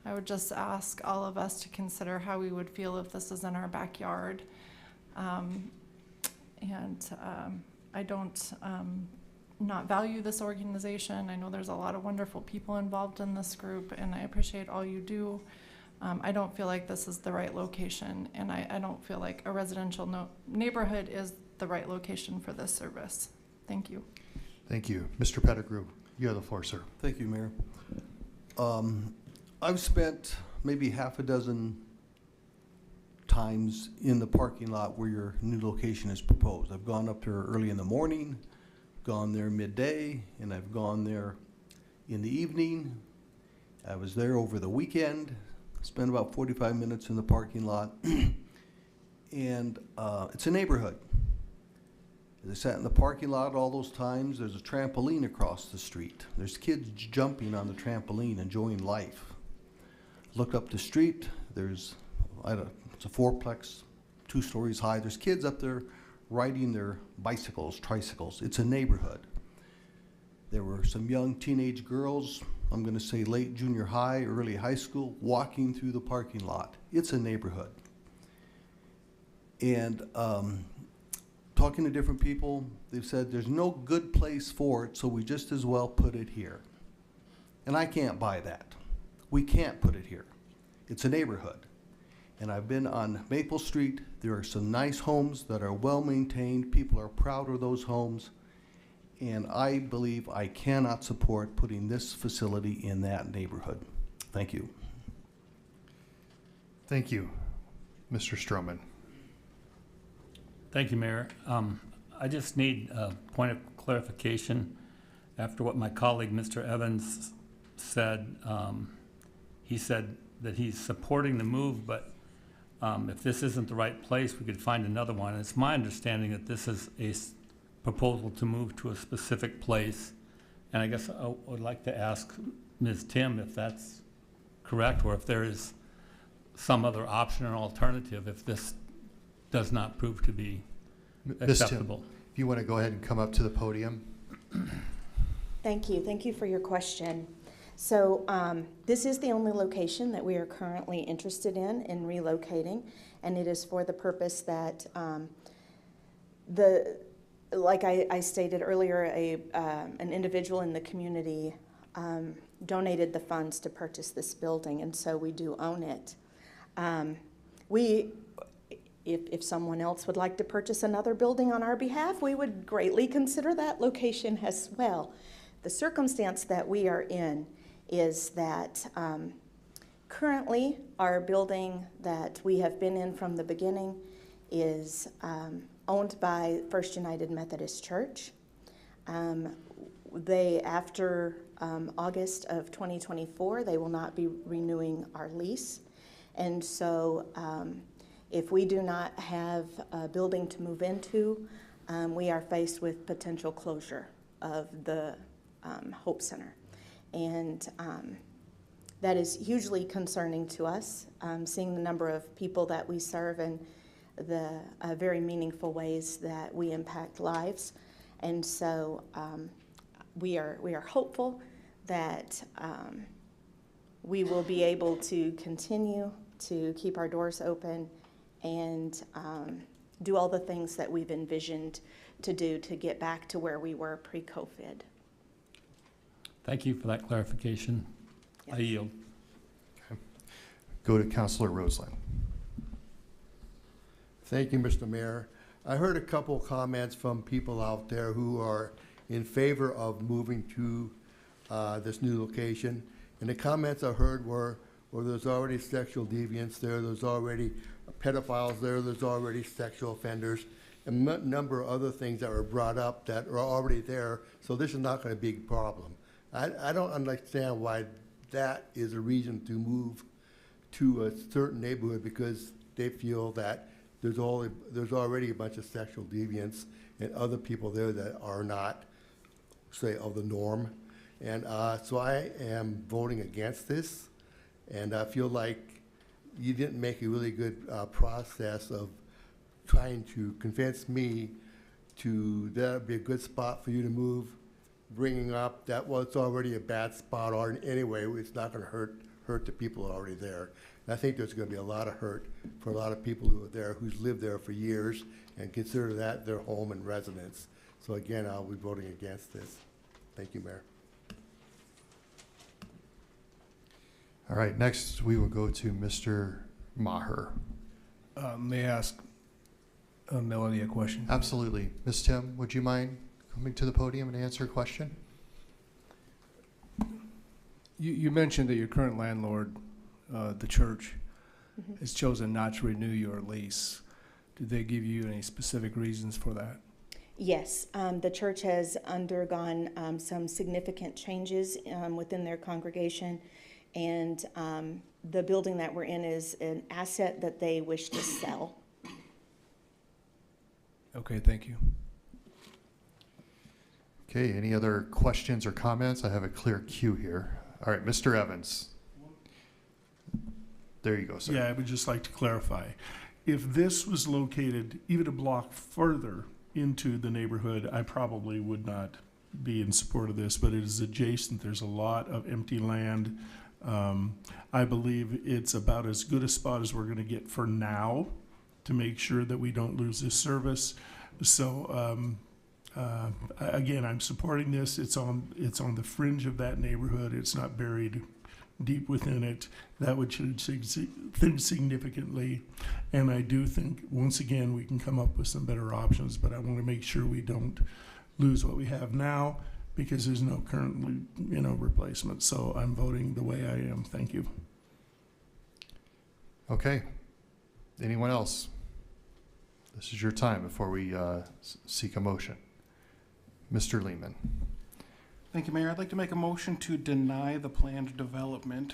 I would just ask all of us to consider how we would feel if this is in our backyard. I don't not value this organization. I know there's a lot of wonderful people involved in this group, and I appreciate all you do. I don't feel like this is the right location, and I don't feel like a residential neighborhood is the right location for this service. Thank you. Thank you. Mr. Pettigrew, you have the floor, sir. Thank you, Mayor. I've spent maybe half a dozen times in the parking lot where your new location is proposed. I've gone up there early in the morning, gone there midday, and I've gone there in the evening. I was there over the weekend, spent about 45 minutes in the parking lot, and it's a neighborhood. As I sat in the parking lot all those times, there's a trampoline across the street. There's kids jumping on the trampoline, enjoying life. Look up the street, there's, it's a fourplex, 2 stories high. There's kids up there riding their bicycles, tricycles. It's a neighborhood. There were some young teenage girls, I'm gonna say late junior high, early high school, walking through the parking lot. It's a neighborhood. And talking to different people, they've said there's no good place for it, so we just as well put it here. And I can't buy that. We can't put it here. It's a neighborhood. And I've been on Maple Street. There are some nice homes that are well maintained. People are proud of those homes. And I believe I cannot support putting this facility in that neighborhood. Thank you. Thank you. Mr. Stroman. Thank you, Mayor. I just need a point of clarification after what my colleague, Mr. Evans, said. He said that he's supporting the move, but if this isn't the right place, we could find another one. And it's my understanding that this is a proposal to move to a specific place. And I guess I would like to ask Ms. Tim if that's correct, or if there is some other option or alternative if this does not prove to be acceptable. Ms. Tim, if you want to go ahead and come up to the podium. Thank you. Thank you for your question. So this is the only location that we are currently interested in relocating, and it is for the purpose that like I stated earlier, an individual in the community donated the funds to purchase this building, and so we do own it. If someone else would like to purchase another building on our behalf, we would greatly consider that location as well. The circumstance that we are in is that currently our building that we have been in from the beginning is owned by First United Methodist Church. After August of 2024, they will not be renewing our lease. And so if we do not have a building to move into, we are faced with potential closure of the Hope Center. And that is hugely concerning to us, seeing the number of people that we serve and the very meaningful ways that we impact lives. And so we are hopeful that we will be able to continue to keep our doors open and do all the things that we've envisioned to do to get back to where we were pre-COVID. Thank you for that clarification. Yes. I yield. Okay. Go to Councilor Roseland. Thank you, Mr. Mayor. I heard a couple comments from people out there who are in favor of moving to this new location. And the comments I heard were, well, there's already sexual deviants there, there's already pedophiles there, there's already sexual offenders, and a number of other things that were brought up that are already there, so this is not going to be a big problem. I don't understand why that is a reason to move to a certain neighborhood, because they feel that there's already a bunch of sexual deviants and other people there that are not, say, of the norm. And so I am voting against this, and I feel like you didn't make a really good process of trying to convince me to that would be a good spot for you to move, bringing up that, well, it's already a bad spot anyway, it's not going to hurt the people already there. And I think there's going to be a lot of hurt for a lot of people who are there, who's lived there for years and consider that their home and residence. So again, I'll be voting against this. Thank you, Mayor. All right, next we will go to Mr. Maher. May I ask Melody a question? Absolutely. Ms. Tim, would you mind coming to the podium and answer a question? You mentioned that your current landlord, the church, has chosen not to renew your lease. Did they give you any specific reasons for that? Yes, the church has undergone some significant changes within their congregation, and the building that we're in is an asset that they wish to sell. Okay, thank you. Okay, any other questions or comments? I have a clear queue here. All right, Mr. Evans. There you go, sir. Yeah, I would just like to clarify. If this was located even a block further into the neighborhood, I probably would not be in support of this, but it is adjacent. There's a lot of empty land. I believe it's about as good a spot as we're going to get for now to make sure that we don't lose this service. So again, I'm supporting this. It's on the fringe of that neighborhood. It's not buried deep within it. That would change things significantly. And I do think, once again, we can come up with some better options, but I want to make sure we don't lose what we have now, because there's no currently, replacement. So I'm voting the way I am. Thank you. Okay. Anyone else? This is your time before we seek a motion. Mr. Lehman. Thank you, Mayor. I'd like to make a motion to deny the planned development.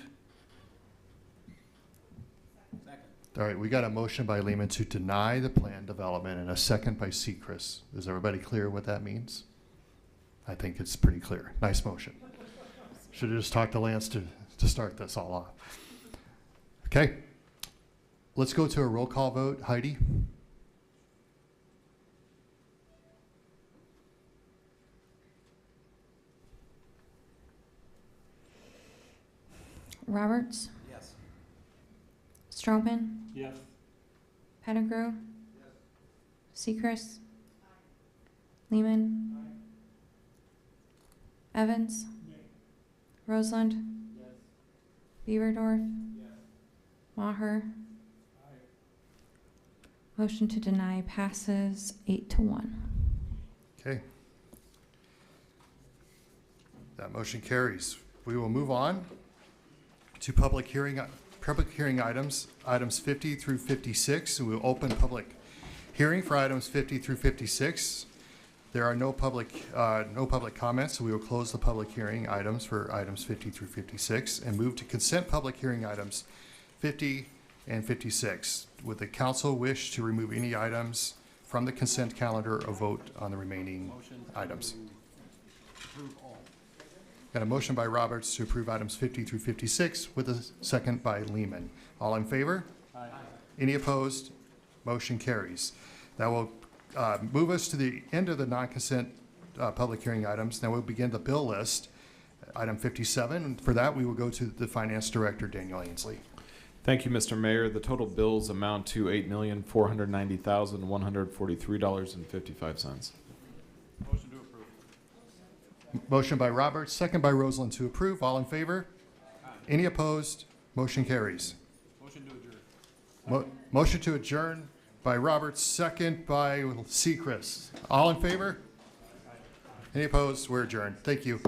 All right, we got a motion by Lehman to deny the planned development and a second by Sechrist. Is everybody clear what that means? I think it's pretty clear. Nice motion. Should have just talked to Lance to start this all off. Okay. Let's go to a roll call vote. Heidi? Roberts? Yes. Stroman? Yes. Pettigrew? Sechrist? Lehman? Evans? Roseland? Beaverdorf? Maher? Motion to deny passes 8-1. Okay. That motion carries. We will move on to public hearing items 50 through 56. We will open public hearing for items 50 through 56. There are no public comments, so we will close the public hearing items for items 50 through 56 and move to consent public hearing items 50 and 56. Would the council wish to remove any items from the consent calendar or vote on the remaining items? Got a motion by Roberts to approve items 50 through 56 with a second by Lehman. All in favor? Aye. Any opposed? Motion carries. That will move us to the end of the non-consent public hearing items. Now we'll begin the bill list, item 57. And for that, we will go to the Finance Director, Daniel Ainsley. Thank you, Mr. Mayor. The total bills amount to $8,490,143.55. Motion to approve. Motion by Roberts, second by Roseland to approve. All in favor? Aye. Any opposed? Motion carries. Motion to adjourn. Motion to adjourn by Roberts, second by Sechrist. All in favor? Aye. Any opposed? We're adjourned. Thank you.